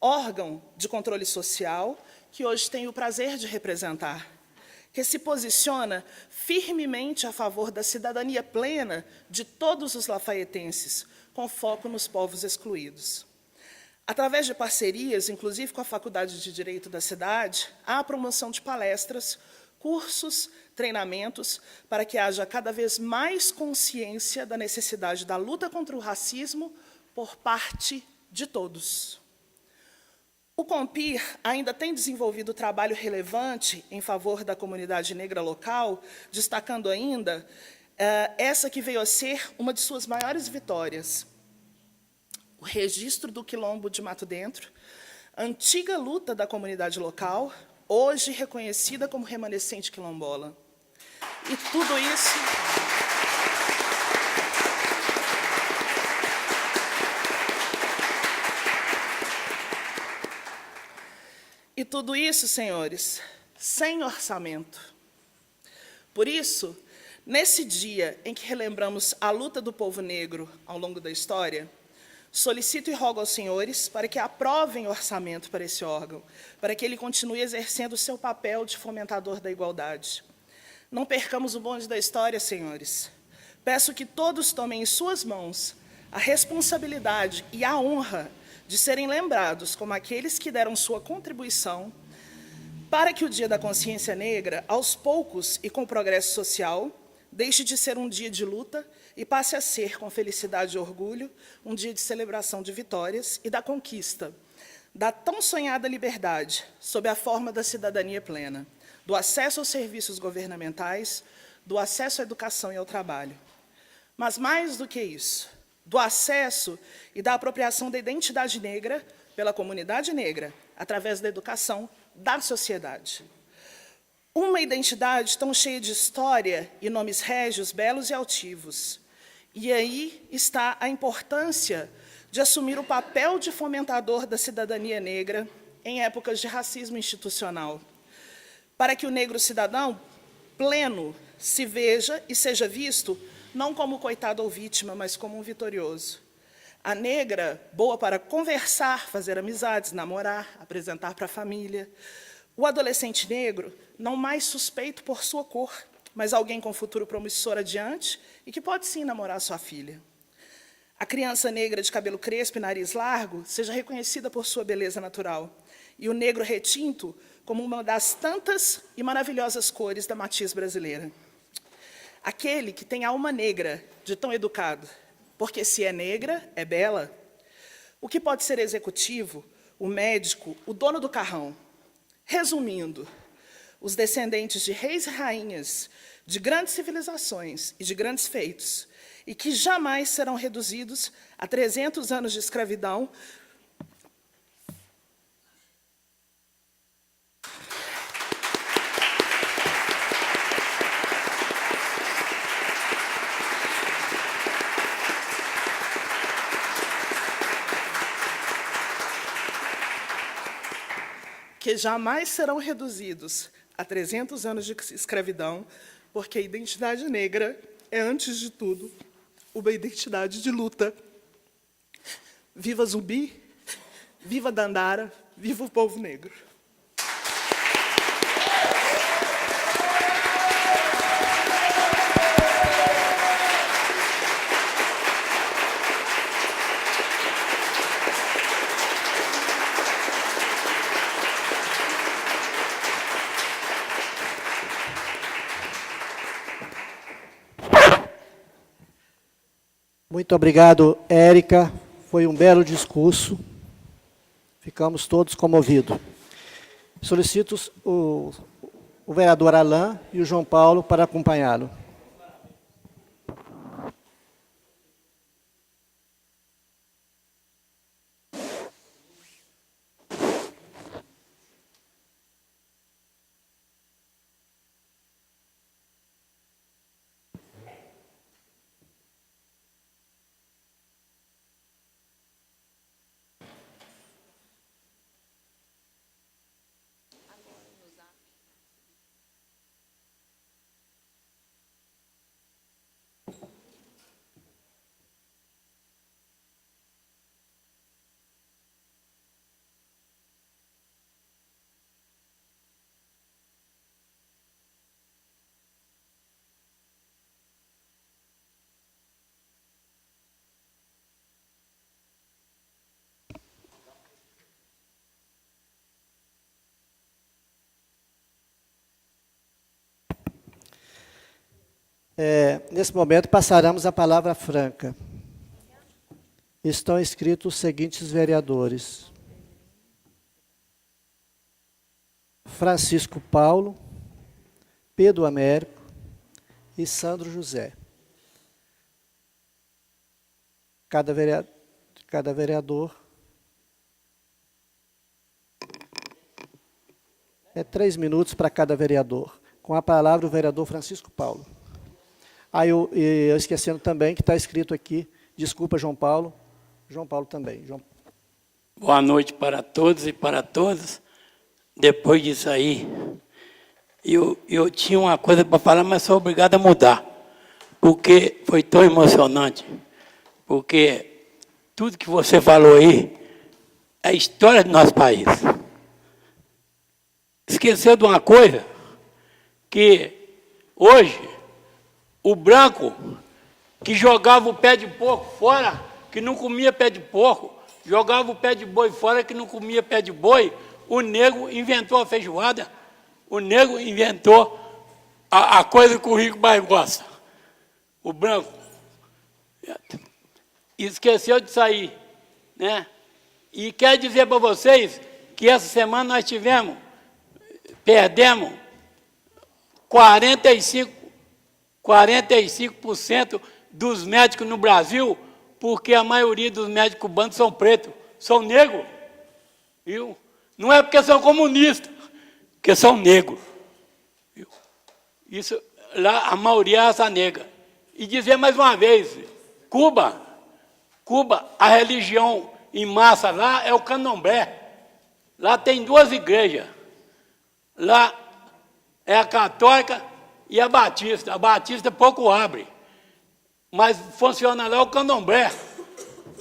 órgão de controle social que hoje tenho o prazer de representar, que se posiciona firmemente a favor da cidadania plena de todos os lafaietenses, com foco nos povos excluídos. Através de parcerias, inclusive com a Faculdade de Direito da cidade, há a promoção de palestras, cursos, treinamentos, para que haja cada vez mais consciência da necessidade da luta contra o racismo por parte de todos. O COMPIR ainda tem desenvolvido trabalho relevante em favor da comunidade negra local, destacando ainda essa que veio a ser uma de suas maiores vitórias, o registro do Quilombo de Mato Dentro, antiga luta da comunidade local, hoje reconhecida como remanescente quilombola. E tudo isso... E tudo isso, senhores, sem orçamento. Por isso, nesse dia em que relembramos a luta do povo negro ao longo da história, solicito e rogo aos senhores para que aprovem o orçamento para esse órgão, para que ele continue exercendo o seu papel de fomentador da igualdade. Não percamos o bonde da história, senhores. Peço que todos tomem em suas mãos a responsabilidade e a honra de serem lembrados como aqueles que deram sua contribuição para que o Dia da Consciência Negra, aos poucos e com progresso social, deixe de ser um dia de luta e passe a ser, com felicidade e orgulho, um dia de celebração de vitórias e da conquista da tão sonhada liberdade, sob a forma da cidadania plena, do acesso aos serviços governamentais, do acesso à educação e ao trabalho. Mas, mais do que isso, do acesso e da apropriação da identidade negra pela comunidade negra, através da educação da sociedade. Uma identidade tão cheia de história e nomes régios, belos e altivos. E aí está a importância de assumir o papel de fomentador da cidadania negra em épocas de racismo institucional. para que o negro cidadão pleno se veja e seja visto não como coitado ou vítima, mas como um vitorioso. A negra, boa para conversar, fazer amizades, namorar, apresentar para a família. O adolescente negro, não mais suspeito por sua cor, mas alguém com futuro promissor adiante e que pode sim namorar sua filha. A criança negra de cabelo crespo e nariz largo seja reconhecida por sua beleza natural. E o negro retinto como uma das tantas e maravilhosas cores da matiz brasileira. Aquele que tem alma negra, de tão educado, porque se é negra, é bela. O que pode ser executivo, o médico, o dono do carrão. Resumindo, os descendentes de reis e rainhas, de grandes civilizações e de grandes feitos, e que jamais serão reduzidos a 300 anos de escravidão, que jamais serão reduzidos a 300 anos de escravidão, porque a identidade negra é, antes de tudo, uma identidade de luta. Viva Zumbi, viva Dandara, viva o povo negro. Muito obrigado, Érica. Foi um belo discurso. Ficamos todos comovidos. Solicito o vereador Alain e o João Paulo para acompanhá-lo. Nesse momento, passaremos a palavra franca. Estão inscritos os seguintes vereadores: Francisco Paulo, Pedro Américo e Sandro José. Cada vereador é 3 minutos para cada vereador. Com a palavra, o vereador Francisco Paulo. Eu esquecendo também que está escrito aqui, desculpa, João Paulo também. Boa noite para todos e para todas. Depois disso aí, eu tinha uma coisa para falar, mas sou obrigado a mudar, porque foi tão emocionante, porque tudo que você falou aí é a história do nosso país. Esqueceu de uma coisa, que hoje o branco que jogava o pé de porco fora, que não comia pé de porco, jogava o pé de boi fora, que não comia pé de boi, o negro inventou a feijoada, o negro inventou a coisa que o rico mais gosta. O branco esqueceu de sair, né? E quero dizer para vocês que essa semana nós perdemos 45% dos médicos no Brasil, porque a maioria dos médicos cubanos são pretos, são negros. Viu? Não é porque são comunistas, porque são negros. Viu? Isso, lá a maioria é raça negra. E dizer mais uma vez, Cuba, a religião em massa lá é o candomblé. Lá tem 2 igrejas. Lá é a Católica e a Batista. A Batista pouco abre, mas funciona lá o Candomblé,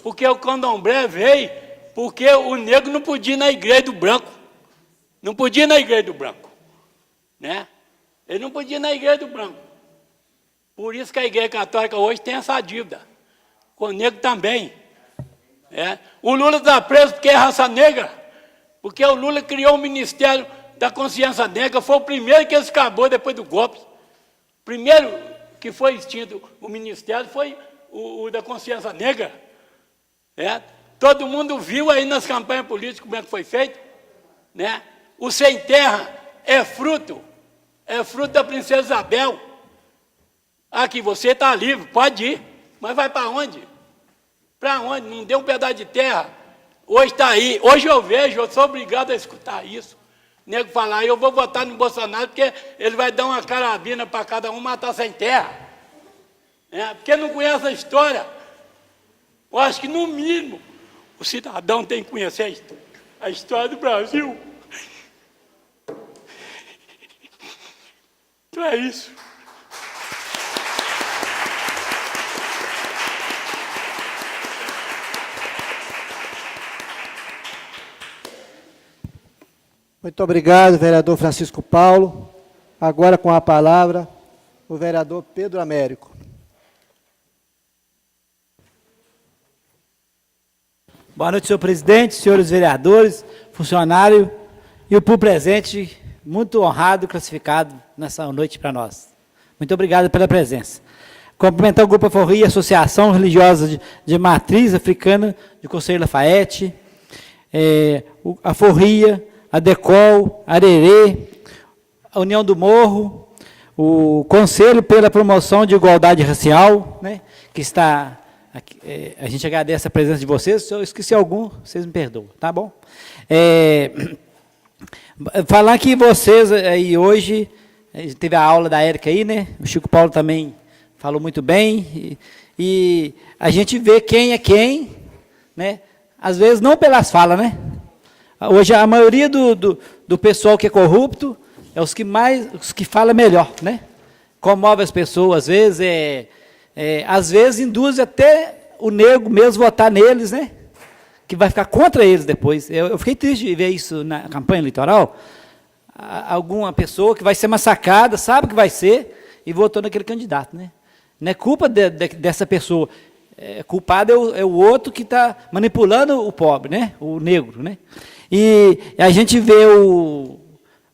porque o Candomblé veio porque o negro não podia ir na igreja do branco, não podia ir na igreja do branco, né? Ele não podia ir na igreja do branco. Por isso que a Igreja Católica hoje tem essa dívida, com o negro também. O Lula está preso porque é raça negra, porque o Lula criou o Ministério da Consciência Negra, foi o primeiro que acabou depois do golpe. O primeiro que foi extinto o Ministério foi o da Consciência Negra. Todo mundo viu aí nas campanhas políticas como é que foi feito, né? O Sem Terra é fruto da Princesa Isabel. Aqui, você está livre, pode ir, mas vai para onde? Para onde? Não deu um pedaço de terra. Hoje está aí, hoje eu vejo, eu sou obrigado a escutar isso. O nego falar, eu vou votar no Bolsonaro porque ele vai dar uma carabina para cada um matar sem terra. Porque não conhece a história. Eu acho que, no mínimo, o cidadão tem que conhecer a história do Brasil. Então é isso. Muito obrigado, vereador Francisco Paulo. Agora, com a palavra, o vereador Pedro Américo. Boa noite, senhor presidente, senhores vereadores, funcionário e o público presente, muito honrado e classificado nessa noite para nós. Muito obrigado pela presença. Cumprimentar o Grupo Aforria, Associação Religiosa de Matriz Africana de Conselho Lafayette, a Aforria, a DECOL, a Arerê, a União do Morro, o Conselho pela Promoção de Igualdade Racial, né, que está aqui, a gente agradece a presença de vocês. Se eu esqueci algum, vocês me perdoam, tá bom? Falar que vocês aí hoje, teve a aula da Érica aí, né, o Chico Paulo também falou muito bem, e a gente vê quem é quem, né, às vezes não pelas falas, né? Hoje a maioria do pessoal que é corrupto é os que falam melhor, né? Comove as pessoas, às vezes induz até o negro mesmo votar neles, né? Que vai ficar contra eles depois. Eu fiquei triste de ver isso na campanha eleitoral. Alguma pessoa que vai ser massacrada, sabe que vai ser, e votou naquele candidato, né? Não é culpa dessa pessoa. Culpado é o outro que está manipulando o pobre, né? O negro, né? E a gente vê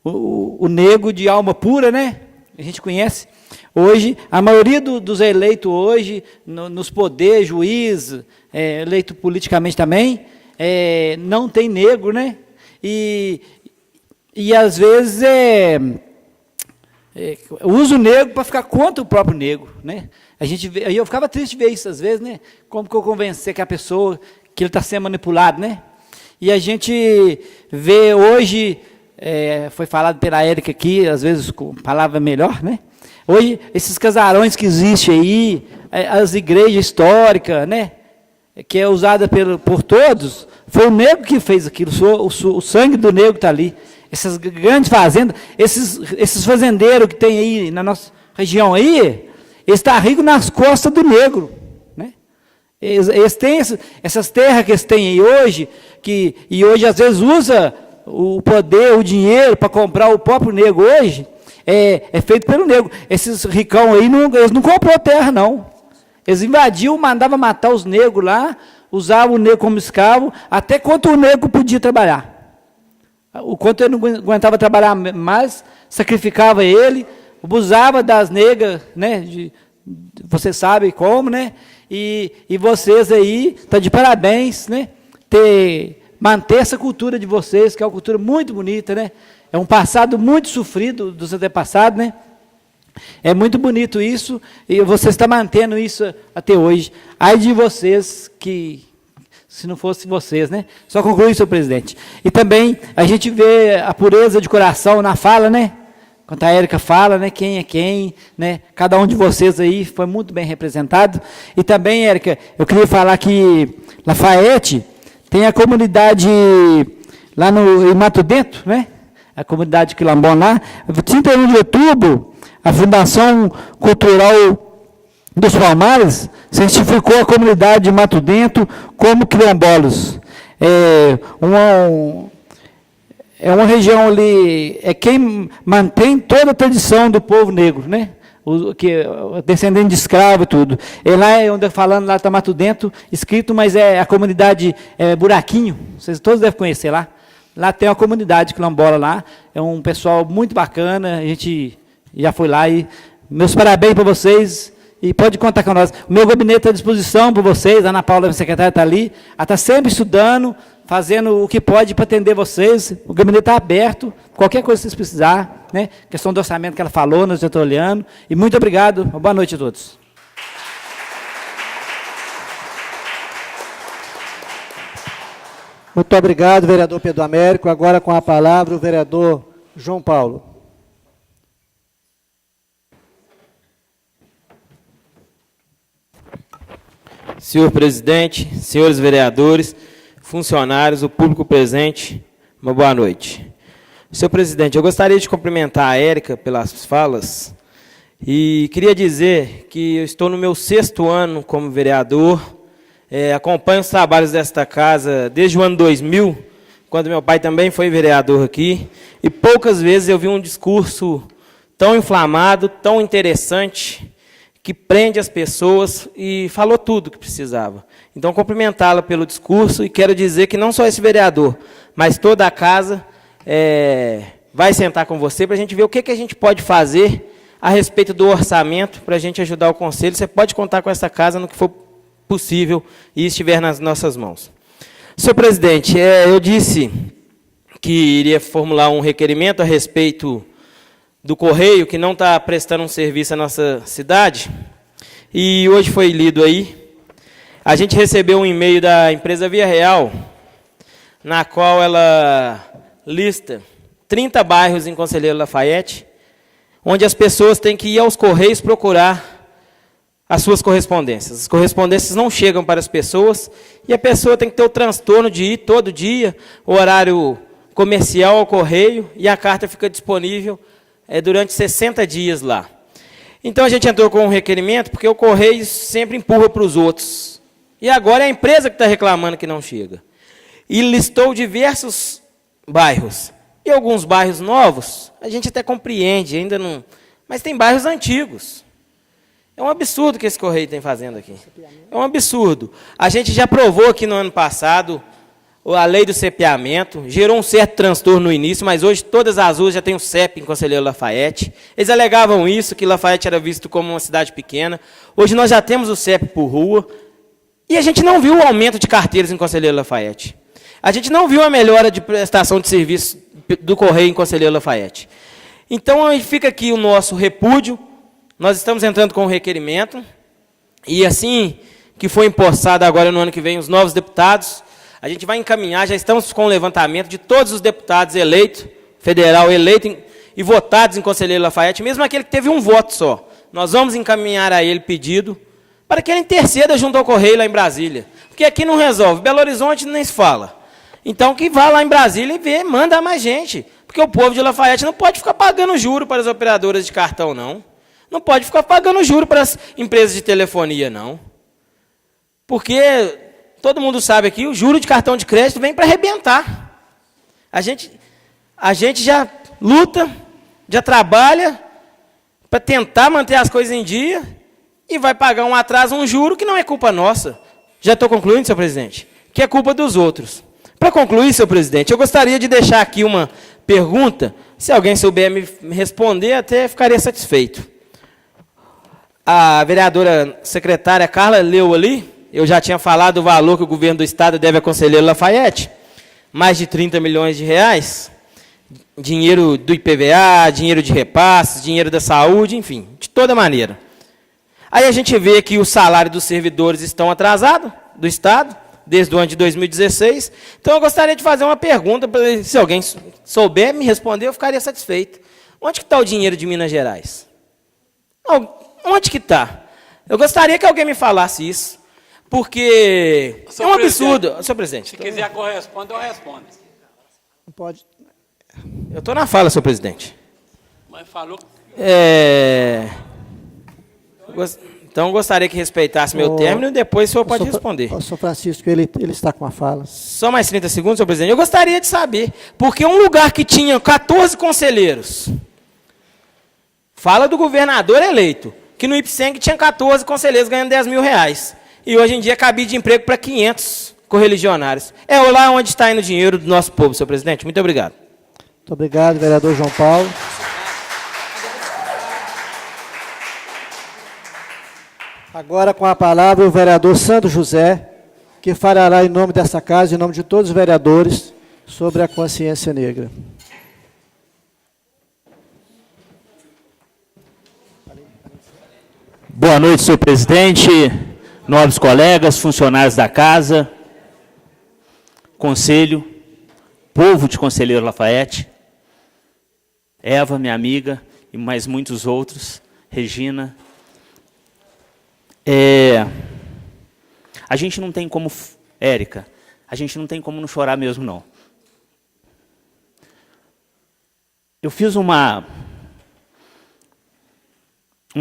o negro de alma pura, né? A gente conhece. Hoje, a maioria dos eleitos hoje, nos poderes, juiz, eleito politicamente também, não tem negro, né? E às vezes usa o negro para ficar contra o próprio negro, né? Eu ficava triste de ver isso às vezes, né? Como que eu convencer que a pessoa, que ele está sendo manipulado, né? E a gente vê hoje, foi falado pela Érica aqui, às vezes com palavra melhor, né? Hoje, esses casarões que existem aí, as igrejas históricas, né? Que é usada por todos, foi o negro que fez aquilo, o sangue do negro está ali. Essas grandes fazendas, esses fazendeiros que tem aí na nossa região aí, eles estão ricos nas costas do negro, né? Eles têm essas terras que eles têm aí hoje, e hoje às vezes usa o poder, o dinheiro para comprar o próprio negro hoje, é feito pelo negro. Esses ricão aí, eles não comprou terra, não. Eles invadiam, mandavam matar os negros lá, usavam o negro como escravo, até quanto o negro podia trabalhar. O quanto ele não aguentava trabalhar mais, sacrificava ele, abusava das negras, né? Você sabe como, né? E vocês aí, estão de parabéns, né? Manter essa cultura de vocês, que é uma cultura muito bonita, né? É um passado muito sofrido dos antepassados, né? É muito bonito isso, e você está mantendo isso até hoje. Ai de vocês que, se não fosse vocês, né? Só concluir, senhor presidente. E também a gente vê a pureza de coração na fala, né? Quando a Érica fala, né? Quem é quem, né? Cada um de vocês aí foi muito bem representado. E também, Érica, eu queria falar que Lafayette tem a comunidade lá em Mato Dentro, né? a comunidade quilombola lá. 31 de outubro, a Fundação Cultural dos Palmares certificou a comunidade de Mato Dentro como quilombolas. É uma região ali, é quem mantém toda a tradição do povo negro, né? Descendente de escravo e tudo. E lá é onde falando, lá está Mato Dentro, escrito, mas é a comunidade Buraquinho, vocês todos devem conhecer lá. Lá tem uma comunidade quilombola lá, é um pessoal muito bacana, a gente já foi lá e meus parabéns para vocês e pode contar com nós. O meu gabinete está à disposição para vocês, a Ana Paula, a secretária, está ali, ela está sempre estudando, fazendo o que pode para atender vocês, o gabinete está aberto, qualquer coisa que vocês precisarem, né? Questão do orçamento que ela falou, nós já estamos olhando, e muito obrigado, boa noite a todos. Muito obrigado, vereador Pedro Américo. Agora com a palavra o vereador João Paulo. Senhor presidente, senhores vereadores, funcionários, o público presente, uma boa noite. Senhor presidente, eu gostaria de cumprimentar a Érica pelas falas e queria dizer que eu estou no meu 6º ano como vereador, acompanho os trabalhos desta casa desde o ano 2000, quando meu pai também foi vereador aqui, e poucas vezes eu vi um discurso tão inflamado, tão interessante, que prende as pessoas e falou tudo o que precisava. Então, cumprimentá-la pelo discurso e quero dizer que não só esse vereador, mas toda a casa vai sentar com você para a gente ver o que a gente pode fazer a respeito do orçamento para a gente ajudar o conselho. Você pode contar com essa casa no que for possível e estiver nas nossas mãos. Senhor presidente, eu disse que iria formular um requerimento a respeito do Correio, que não está prestando um serviço à nossa cidade, e hoje foi lido aí. A gente recebeu um e-mail da empresa Via Real, na qual ela lista 30 bairros em Conselheiro Lafaiete, onde as pessoas têm que ir aos Correios procurar as suas correspondências. As correspondências não chegam para as pessoas, e a pessoa tem que ter o transtorno de ir todo dia, o horário comercial ao Correio, e a carta fica disponível durante 60 dias lá. Então, a gente entrou com um requerimento, porque o Correio sempre empurra para os outros. E agora é a empresa que está reclamando que não chega. E listou diversos bairros. E alguns bairros novos, a gente até compreende, ainda não... Mas tem bairros antigos. É um absurdo que esse Correio tem fazendo aqui. É um absurdo. A gente já provou aqui no ano passado a lei do cepeamento, gerou um certo transtorno no início, mas hoje todas as ruas já têm o CEP em Conselheiro Lafaiete. Eles alegavam isso, que Lafaiete era visto como uma cidade pequena. Hoje nós já temos o CEP por rua. E a gente não viu o aumento de carteiras em Conselheiro Lafaiete. A gente não viu a melhora de prestação de serviço do Correio em Conselheiro Lafaiete. Então, fica aqui o nosso repúdio. Nós estamos entrando com um requerimento. E assim que for empossado agora no ano que vem os novos deputados, a gente vai encaminhar, já estamos com o levantamento de todos os deputados eleitos, federal eleito e votados em Conselheiro Lafaiete, mesmo aquele que teve um voto só. Nós vamos encaminhar a ele pedido para que ele interceda junto ao Correio lá em Brasília. Porque aqui não resolve. Belo Horizonte nem se fala. Então, que vá lá em Brasília e vê, manda mais gente. Porque o povo de Lafaiete não pode ficar pagando juro para as operadoras de cartão, não. Não pode ficar pagando juro para as empresas de telefonia, não. Porque todo mundo sabe aqui, o juro de cartão de crédito vem para arrebentar. A gente já luta, já trabalha para tentar manter as coisas em dia e vai pagar um atraso, um juro que não é culpa nossa. Já estou concluindo, senhor presidente, que é culpa dos outros. Para concluir, senhor presidente, eu gostaria de deixar aqui uma pergunta. Se alguém souber me responder, até ficaria satisfeito. A vereadora secretária Carla leu ali, eu já tinha falado o valor que o governo do Estado deve a Conselheiro Lafaiete, mais de 30 milhões de reais, dinheiro do IPVA, dinheiro de repasses, dinheiro da saúde, enfim, de toda maneira. Aí a gente vê que o salário dos servidores estão atrasados do Estado, desde o ano de 2016. Então, eu gostaria de fazer uma pergunta, se alguém souber me responder, eu ficaria satisfeito. Onde que está o dinheiro de Minas Gerais? Onde que está? Eu gostaria que alguém me falasse isso, porque é um absurdo. Senhor presidente. Se quiser corresponder, eu respondo. Não pode. Eu estou na fala, senhor presidente. Mas falou. Então, eu gostaria que respeitasse meu término e depois o senhor pode responder. O senhor Francisco, ele está com a fala. Só mais 30 segundos, senhor presidente. Eu gostaria de saber, porque um lugar que tinha 14 conselheiros, fala do governador eleito, que no Ipseng tinha 14 conselheiros ganhando 10 mil reais. E hoje em dia cabia de emprego para 500 correligionários. É lá onde está indo o dinheiro do nosso povo, senhor presidente. Muito obrigado. Muito obrigado, vereador João Paulo. Agora, com a palavra, o vereador Sandro José, que falará em nome dessa casa, em nome de todos os vereadores, sobre a consciência negra. Boa noite, senhor presidente, nobres colegas, funcionários da casa, conselho, povo de Conselheiro Lafaiete, Eva, minha amiga, e mais muitos outros, Regina. A gente não tem como, Érica, a gente não tem como não chorar mesmo, não. Eu fiz um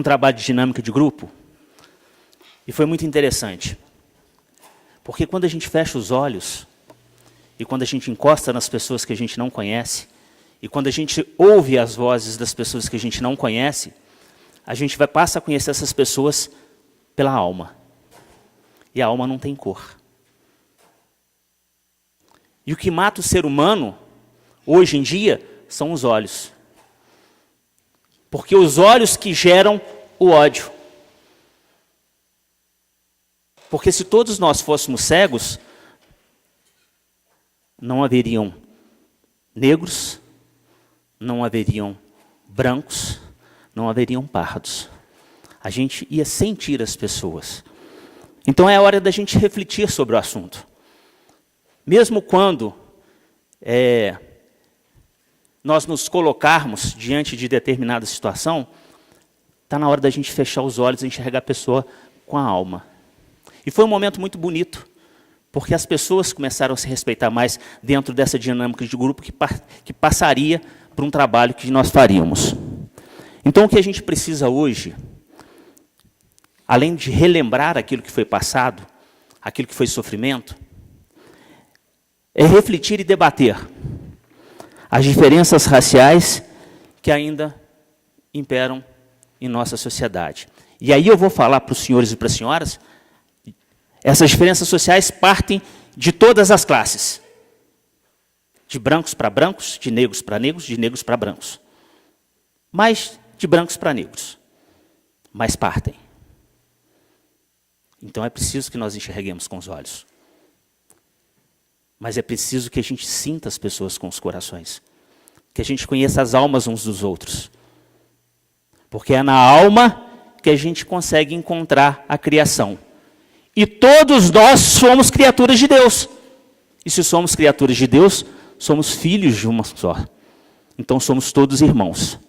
trabalho de dinâmica de grupo e foi muito interessante. Porque quando a gente fecha os olhos e quando a gente encosta nas pessoas que a gente não conhece e quando a gente ouve as vozes das pessoas que a gente não conhece, a gente passa a conhecer essas pessoas pela alma. E a alma não tem cor. E o que mata o ser humano, hoje em dia, são os olhos. Porque os olhos que geram o ódio. Porque se todos nós fôssemos cegos, não haveriam negros, não haveriam brancos, não haveriam pardos. A gente ia sentir as pessoas. Então é hora da gente refletir sobre o assunto. Mesmo quando nós nos colocarmos diante de determinada situação, está na hora da gente fechar os olhos e enxergar a pessoa com a alma. E foi um momento muito bonito, porque as pessoas começaram a se respeitar mais dentro dessa dinâmica de grupo que passaria por um trabalho que nós faríamos. Então o que a gente precisa hoje, além de relembrar aquilo que foi passado, aquilo que foi sofrimento, é refletir e debater as diferenças raciais que ainda imperam em nossa sociedade. E aí eu vou falar para os senhores e para as senhoras, essas diferenças sociais partem de todas as classes. De brancos para brancos, de negros para negros, de negros para brancos. Mas de brancos para negros. Mas partem. Então é preciso que nós enxerguemos com os olhos. Mas é preciso que a gente sinta as pessoas com os corações. Que a gente conheça as almas uns dos outros. Porque é na alma que a gente consegue encontrar a criação. E todos nós somos criaturas de Deus. E se somos criaturas de Deus, somos filhos de uma só. Então somos todos irmãos.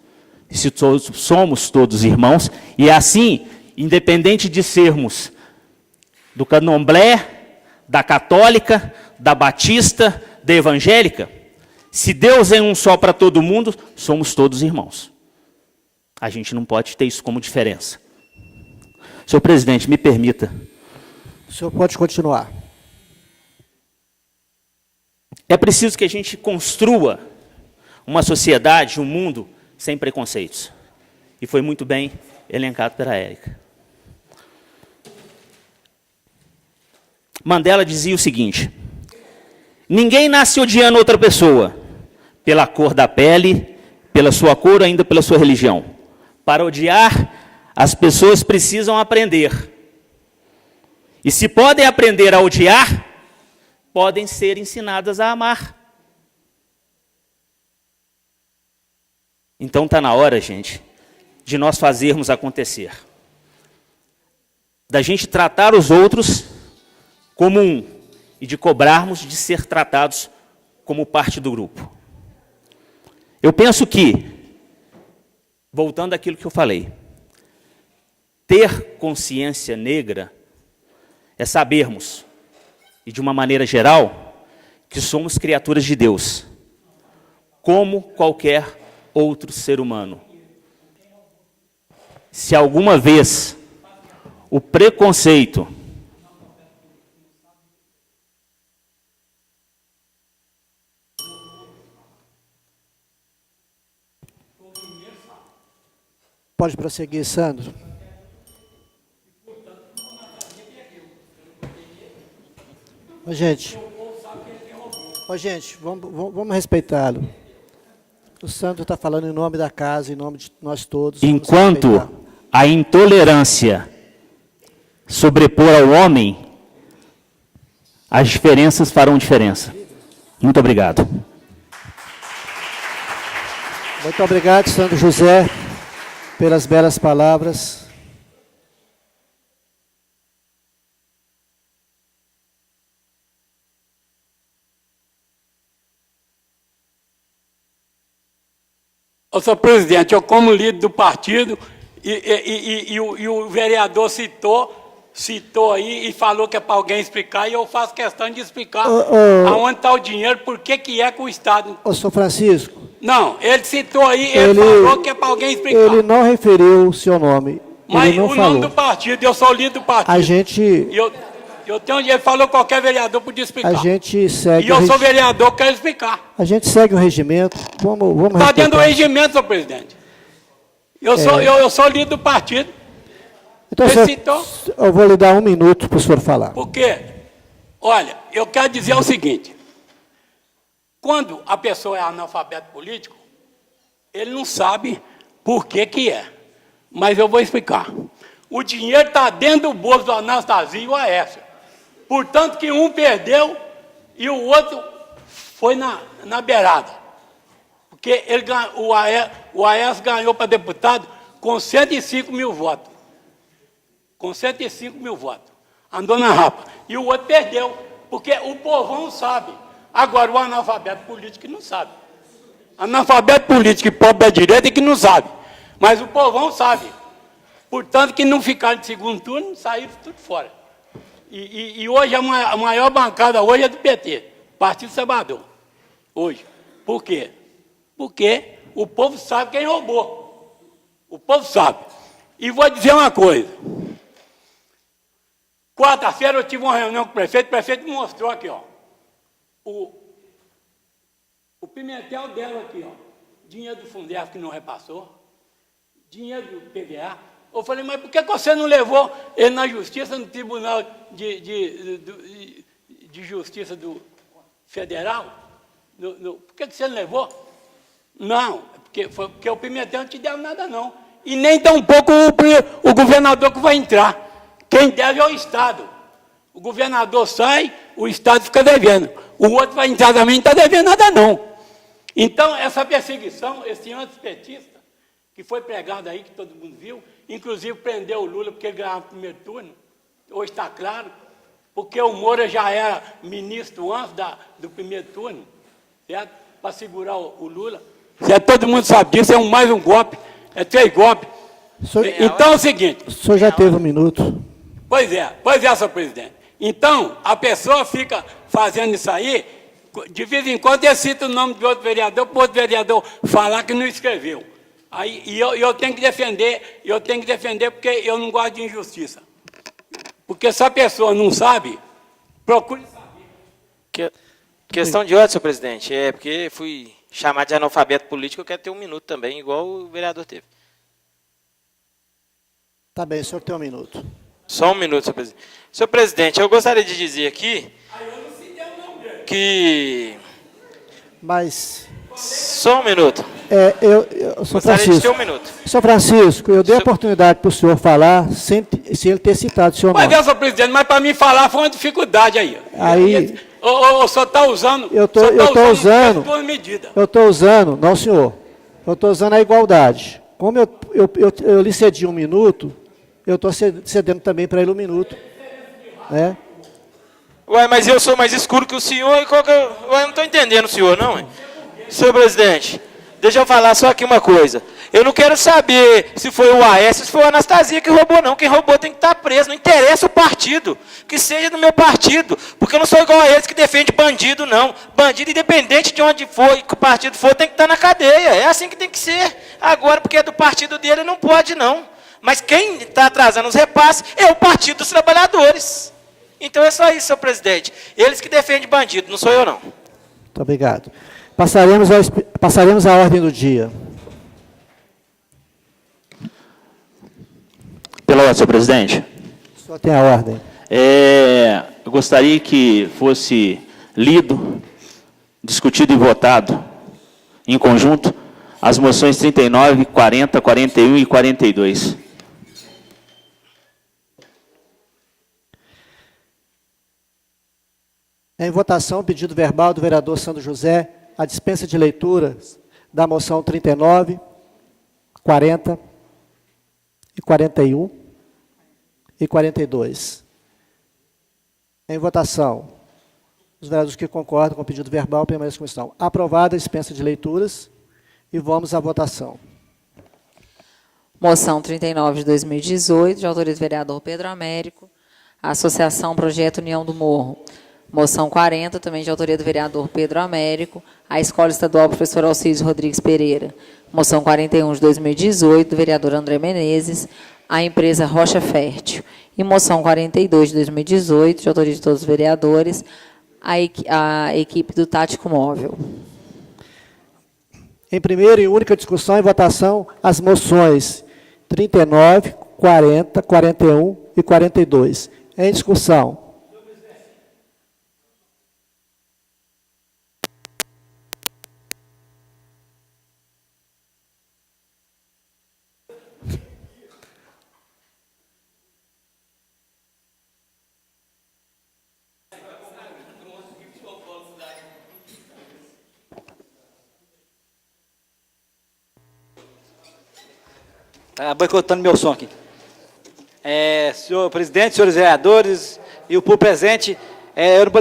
E se somos todos irmãos, e assim, independente de sermos do candomblé, da católica, da batista, da evangélica, se Deus é um só para todo mundo, somos todos irmãos. A gente não pode ter isso como diferença. Senhor presidente, me permita. O senhor pode continuar. É preciso que a gente construa uma sociedade, um mundo sem preconceitos. E foi muito bem elencado pela Érica. Mandela dizia o seguinte: ninguém nasce odiando outra pessoa pela cor da pele, pela sua cor ou ainda pela sua religião. Para odiar, as pessoas precisam aprender. E se podem aprender a odiar, podem ser ensinadas a amar. Então está na hora, gente, de nós fazermos acontecer. Da gente tratar os outros como um e de cobrarmos de ser tratados como parte do grupo. Eu penso que, voltando àquilo que eu falei, ter consciência negra é sabermos, e de uma maneira geral, que somos criaturas de Deus, como qualquer outro ser humano. Se alguma vez o preconceito Pode prosseguir, Sandro. Ô, gente, vamos respeitá-lo. O Sandro está falando em nome da casa, em nome de nós todos. Vamos enquanto respeitar. a intolerância sobrepor ao homem, as diferenças farão diferença. Muito obrigado. Muito obrigado, Sandro José, pelas belas palavras. Ô, senhor presidente, eu como líder do partido, e o vereador citou aí e falou que é para alguém explicar, e eu faço questão de explicar aonde está o dinheiro, por que é que o Estado... Ô, senhor Francisco. Não, ele citou aí, ele falou que é para alguém explicar. Ele não referiu o seu nome. Mas ele não o falou. nome do partido, eu sou o líder do partido. A gente... Eu tenho, ele falou que qualquer vereador podia explicar. A gente segue... E eu sou vereador, quero explicar. A gente segue o regimento. Vamos Está dentro do respeitar. regimento, senhor presidente. Eu sou líder do partido. Então, Ele senhor, citou. eu vou lhe dar 1 minuto para o senhor falar. Por quê? Olha, eu quero dizer o seguinte. Quando a pessoa é analfabeto político, ele não sabe por que é. Mas eu vou explicar. O dinheiro está dentro do bolso do Anastasia e o Aécio. Portanto, que um perdeu e o outro foi na beirada. Porque o Aécio ganhou para deputado com 105 mil votos. Com 105 mil votos. Andou na rapa. E o outro perdeu, porque o povão sabe. Agora, o analfabeto político não sabe. Analfabeto político e pobre da direita é que não sabe. Mas o povão sabe. Portanto, que não ficaram de segundo turno, saíram tudo fora. E hoje a maior bancada hoje é do PT, Partido Salvador. Hoje. Por quê? Porque o povo sabe quem roubou. O povo sabe. E vou dizer uma coisa. Quarta-feira eu tive uma reunião com o prefeito me mostrou aqui, ó. O Pimentel dela aqui, ó. Dinheiro do Fundef que não repassou. Dinheiro do PVA. Eu falei, mas por que você não levou ele na justiça, no Tribunal de Justiça do Federal? Por que você não levou? Não, porque o Pimentel não te deu nada, não. E nem tampouco o governador que vai entrar. Quem deve é o Estado. O governador sai, o Estado fica devendo. O outro vai entrar também, não está devendo nada, não. Então, essa perseguição, esse antipetista, que foi pregado aí, que todo mundo viu, inclusive prendeu o Lula porque ele ganhava o primeiro turno, hoje está claro, porque o Moura já era ministro antes do primeiro turno, certo? Para segurar o Lula. Certo? Todo mundo sabe disso, é mais um golpe, é 3 golpes. Então é o seguinte... O senhor já teve 1 minuto. Pois é, senhor presidente. Então, a pessoa fica fazendo isso aí, de vez em quando ele cita o nome de outro vereador, para outro vereador falar que não escreveu. Aí, e eu tenho que defender porque eu não gosto de injustiça. Porque se a pessoa não sabe, procure saber. Questão de ordem, senhor presidente. É porque fui chamado de analfabeto político, eu quero ter 1 minuto também, igual o vereador teve. Tá bem, o senhor tem 1 minuto. Só 1 minuto, senhor presidente. Senhor presidente, eu gostaria de dizer aqui que... Mas... Só 1 minuto. Sr. Gostaria de ter 1 minuto. Sr. Francisco, eu dei a oportunidade para o senhor falar sem ele ter citado o seu nome. Mas, senhor presidente, mas para mim falar foi uma dificuldade aí. O senhor está usando... Eu estou usando, não, senhor. Eu estou usando a igualdade. Como eu lhe cedi 1 minuto, eu estou cedendo também para ele 1 minuto. Né? Ué, mas eu sou mais escuro que o senhor, eu não estou entendendo o senhor, não, hein? Senhor presidente, deixa eu falar só aqui uma coisa. Eu não quero saber se foi o Aécio, se foi a Anastasia que roubou, não. Quem roubou tem que estar preso. Não interessa o partido. Que seja do meu partido. Porque eu não sou igual a eles que defende bandido, não. Bandido, independente de onde for e que o partido for, tem que estar na cadeia. É assim que tem que ser. Agora, porque é do partido dele, não pode, não. Mas quem está atrasando os repasses é o Partido dos Trabalhadores. Então é só isso, senhor presidente. Eles que defendem bandido, não sou eu, não. Muito obrigado. Passaremos à ordem do dia. Pela ordem, senhor presidente. O senhor tem a ordem. Eu gostaria que fosse lido, discutido e votado em conjunto as moções 39, 40, 41 e 42. Em votação, o pedido verbal do vereador Sandro José, a dispensa de leitura da moção 39, 40 e 41 e 42. Em votação, os vereadores que concordam com o pedido verbal permaneçam como estão. Aprovada a dispensa de leituras e vamos à votação. Moção 39 de 2018, de autoria do vereador Pedro Américo. Associação Projeto União do Morro. Moção 40, também de autoria do vereador Pedro Américo. A Escola Estadual Professor Alcides Rodrigues Pereira. Moção 41 de 2018, do vereador André Menezes. A empresa Rocha Fértil. E moção 42 de 2018, de autoria de todos os vereadores. A equipe do Tático Móvel. Em primeira e única discussão e votação, as moções 39, 40, 41 e 42. Em discussão. Está boicotando meu som aqui. Senhor presidente, senhores vereadores e o público presente, eu não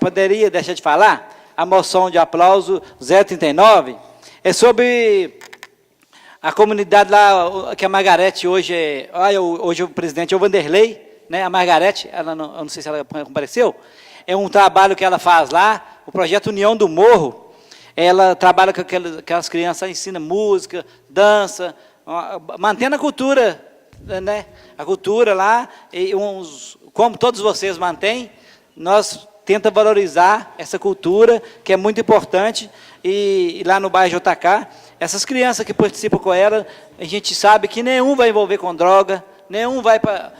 poderia deixar de falar. A moção de aplauso 039 é sobre a comunidade lá, que a Margarete hoje hoje o presidente é o Vanderlei, né? A Margarete, eu não sei se ela compareceu, é um trabalho que ela faz lá, o projeto União do Morro. Ela trabalha com aquelas crianças, ensina música, dança, mantendo a cultura, né? A cultura lá, e como todos vocês mantêm, nós tenta valorizar essa cultura, que é muito importante, e lá no bairro JK, essas crianças que participam com ela, a gente sabe que nenhum vai envolver com droga, nenhum vai para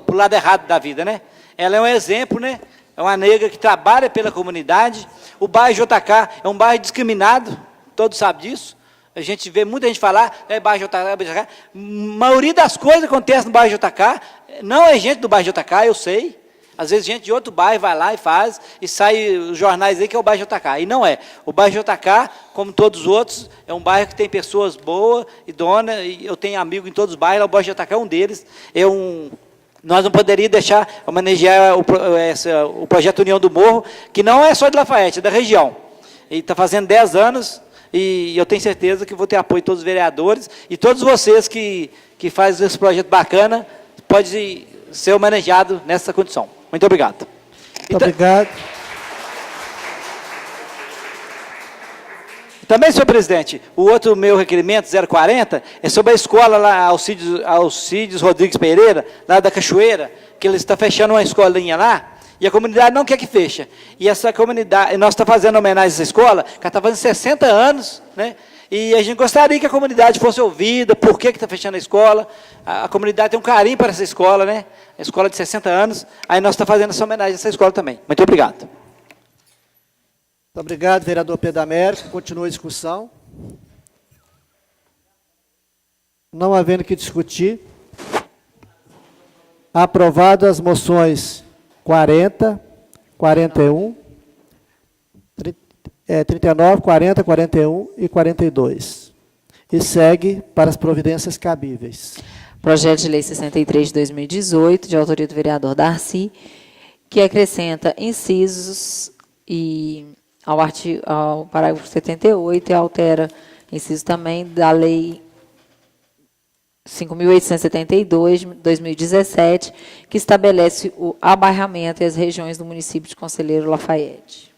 o lado errado da vida, né? Ela é um exemplo, né? É uma negra que trabalha pela comunidade. O bairro JK é um bairro discriminado, todos sabem disso. A gente vê muita gente falar, bairro JK, bairro JK. A maioria das coisas acontece no bairro JK, não é gente do bairro JK, eu sei. Às vezes gente de outro bairro vai lá e faz, e sai os jornais aí que é o bairro JK. E não é. O bairro JK, como todos os outros, é um bairro que tem pessoas boas e donas, e eu tenho amigos em todos os bairros, o bairro JK é um deles. Nós não poderíamos deixar homenagear o projeto União do Morro, que não é só de Lafayette, é da região. Ele está fazendo 10 anos, e eu tenho certeza que vou ter apoio de todos os vereadores, e todos vocês que fazem esse projeto bacana, pode ser homenageado nessa condição. Muito obrigado. Muito obrigado. Também, senhor presidente, o outro meu requerimento, 040, é sobre a escola lá, Alcides Rodrigues Pereira, lá da Cachoeira, que eles estão fechando uma escolinha lá, e a comunidade não quer que feche. E essa comunidade, nós estamos fazendo homenagem a essa escola, que está fazendo 60 anos, né? E a gente gostaria que a comunidade fosse ouvida, por que está fechando a escola. A comunidade tem um carinho para essa escola, né? A escola de 60 anos, aí nós estamos fazendo essa homenagem a essa escola também. Muito obrigado. Muito obrigado, vereador Pedro Américo. Continua a discussão. Não havendo que discutir, aprovado as moções 40, 41, 39, 40, 41 e 42. E segue para as providências cabíveis. Projeto de Lei 63 de 2018, de autoria do vereador Darcy, que acrescenta incisos ao parágrafo 78 e altera inciso também da Lei 5.872, 2017, que estabelece o abairramento e as regiões do município de Conselheiro Lafaiete.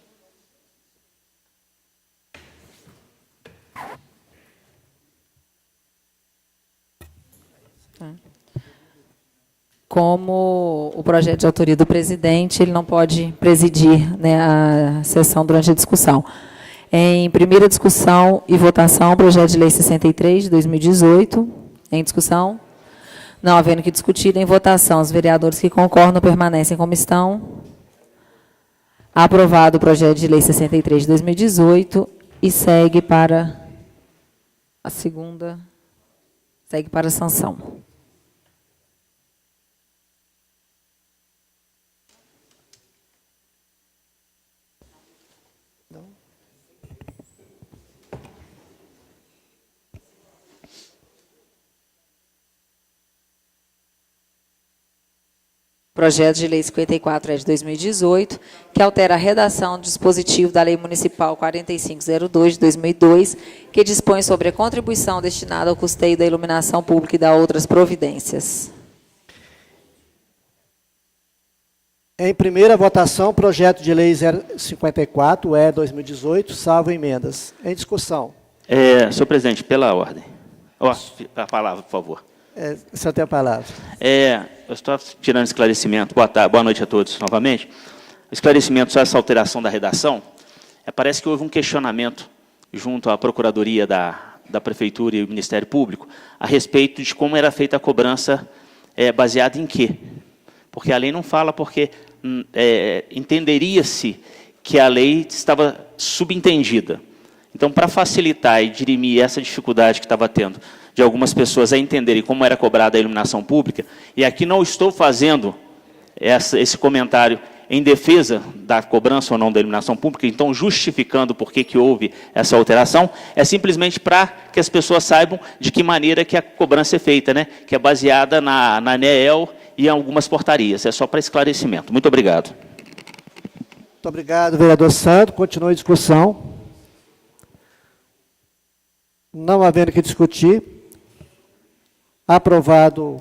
Como o projeto de autoria do presidente, ele não pode presidir, né, a sessão durante a discussão. Em primeira discussão e votação, projeto de lei 63, de 2018. Em discussão? Não havendo que discutir, em votação, os vereadores que concordam permanecem como estão. Aprovado o projeto de lei 63, de 2018 e segue para a segunda, segue para a sanção. Projeto de Lei 54 de 2018, que altera a redação do dispositivo da Lei Municipal 4502 de 2002, que dispõe sobre a contribuição destinada ao custeio da iluminação pública e da outras providências. Em primeira votação, projeto de lei 054, 2018, salvo emendas. Em discussão. Senhor presidente, pela ordem. A palavra, por favor. O senhor tem a palavra. Eu estou tirando esclarecimento. Boa noite a todos, novamente. Esclarecimento sobre essa alteração da redação. Parece que houve um questionamento junto à Procuradoria da Prefeitura e o Ministério Público a respeito de como era feita a cobrança baseada em quê? Porque a lei não fala, porque entenderia-se que a lei estava subentendida. Então, para facilitar e dirimir essa dificuldade que estava tendo de algumas pessoas a entenderem como era cobrada a iluminação pública, e aqui não estou fazendo esse comentário em defesa da cobrança ou não da iluminação pública, então justificando por que houve essa alteração, é simplesmente para que as pessoas saibam de que maneira que a cobrança é feita, né? Que é baseada na ANEEL e em algumas portarias. É só para esclarecimento. Muito obrigado. Muito obrigado, vereador Sandro. Continua a discussão. Não havendo que discutir, aprovado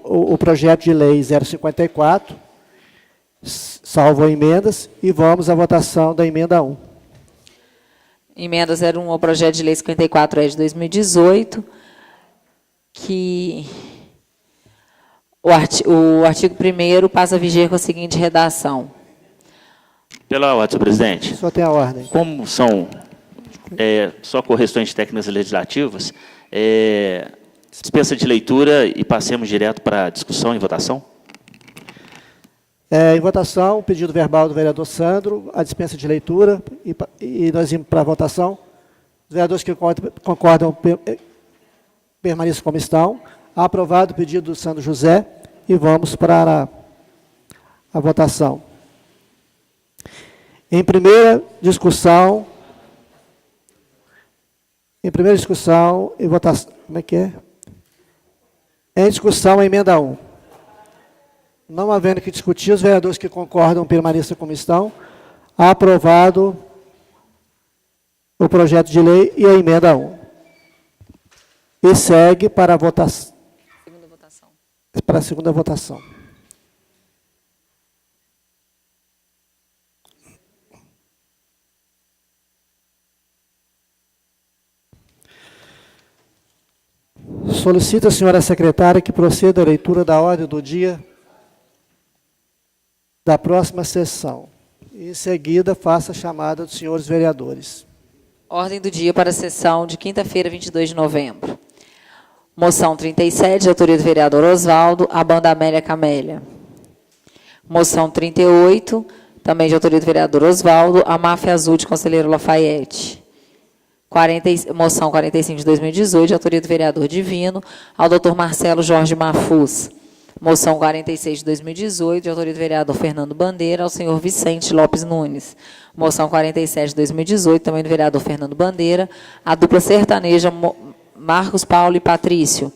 o projeto de lei 054, salvo emendas, e vamos à votação da emenda 1. Emenda 01 ao projeto de lei 54 de 2018, que o artigo 1º passa a viger com a seguinte redação. Pela ordem, senhor presidente. O senhor tem a ordem. Como são só correções técnicas legislativas, dispensa de leitura e passemos direto para a discussão e votação? Em votação, o pedido verbal do vereador Sandro, a dispensa de leitura, e nós vamos para a votação. Os vereadores que concordam permaneçam como estão. Aprovado o pedido do Sandro José, e vamos para a votação. Em primeira discussão e votação. Como é que é? Em discussão, a emenda 1. Não havendo que discutir, os vereadores que concordam permaneçam como estão. Aprovado o projeto de lei e a emenda 1. E segue para a votação. Para a segunda votação. Solicito a senhora secretária que proceda à leitura da ordem do dia da próxima sessão. E, em seguida, faça a chamada dos senhores vereadores. Ordem do dia para a sessão de quinta-feira, 22 de novembro. Moção 37, de autoria do vereador Oswaldo, a banda Amélia Camélia. Moção 38, também de autoria do vereador Oswaldo, a máfia azul de Conselheiro Lafaiete. Moção 45 de 2018, de autoria do vereador Divino, ao doutor Marcelo Jorge Mafuz. Moção 46 de 2018, de autoria do vereador Fernando Bandeira, ao senhor Vicente Lopes Nunes. Moção 47 de 2018, também do vereador Fernando Bandeira, a dupla sertaneja Marcos Paulo e Patrício.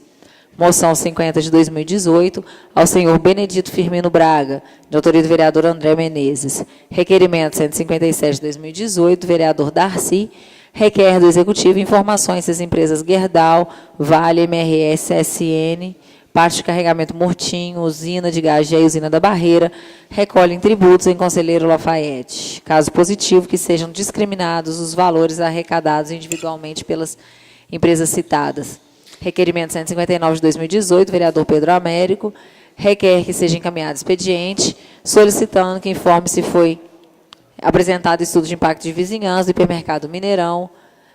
Moção 50 de 2018, ao senhor Benedito Firmino Braga, de autoria do vereador André Menezes. Requerimento 157 de 2018, do vereador Darcy, requer do Executivo informações se as empresas Gerdau, Vale, MRS, SN, parte de carregamento Mortinho, usina de Gagé e usina da Barreira, recolhem tributos em Conselheiro Lafayette. Caso positivo, que sejam discriminados os valores arrecadados individualmente pelas empresas citadas. Requerimento 159 de 2018, vereador Pedro Américo, requer que seja encaminhado expediente, solicitando que informe se foi apresentado estudo de impacto de vizinhança do hipermercado Mineirão,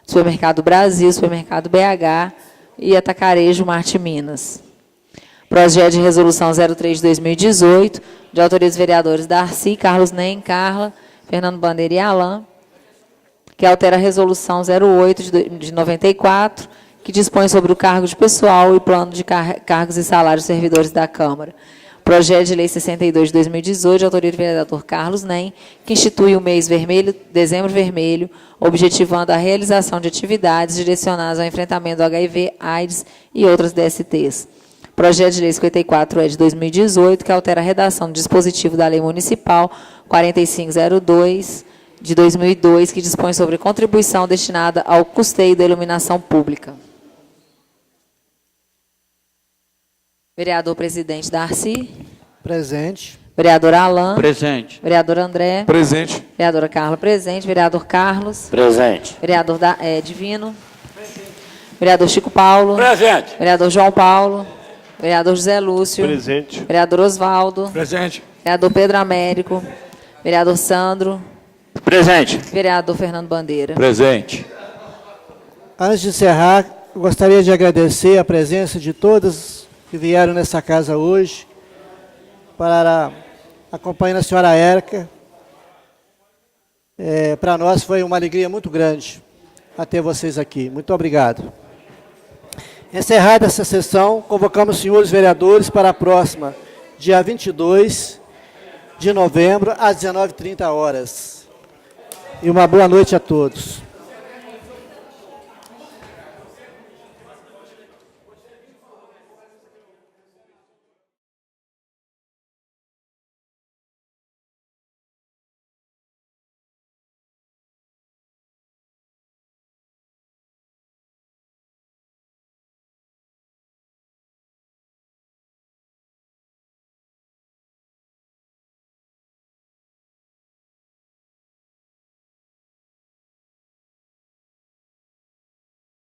supermercado Brasil, supermercado BH e atacarejo Marte Minas. Projeto de resolução 03 de 2018, de autoria dos vereadores Darcy, Carlos Nem, Carla, Fernando Bandeira e Alain, que altera a resolução 08 de 94, que dispõe sobre o cargo de pessoal e plano de cargos e salários dos servidores da Câmara. Projeto de lei 62 de 2018, de autoria do vereador Carlos Nem, que institui o mês vermelho, dezembro vermelho, objetivando a realização de atividades direcionadas ao enfrentamento do HIV, AIDS e outras DSTs. Projeto de lei 54 de 2018, que altera a redação do dispositivo da Lei Municipal 4502 de 2002, que dispõe sobre contribuição destinada ao custeio da iluminação pública. Vereador presidente Darcy. Presente. Vereador Alain. Presente. Vereador André. Presente. Vereadora Carla, presente. Vereador Carlos. Presente. Vereador Divino. Vereador Chico Paulo. Presente. Vereador João Paulo. Vereador José Lúcio. Presente. Vereador Osvaldo. Presente. Vereador Pedro Américo. Vereador Sandro. Presente. Vereador Fernando Bandeira. Presente. Antes de encerrar, eu gostaria de agradecer a presença de todas que vieram nessa casa hoje para acompanhar a senhora Érica. Para nós foi uma alegria muito grande ter vocês aqui. Muito obrigado. Encerrada essa sessão, convocamos os senhores vereadores para a próxima, dia 22 de novembro, às 19h30. E uma boa noite a todos.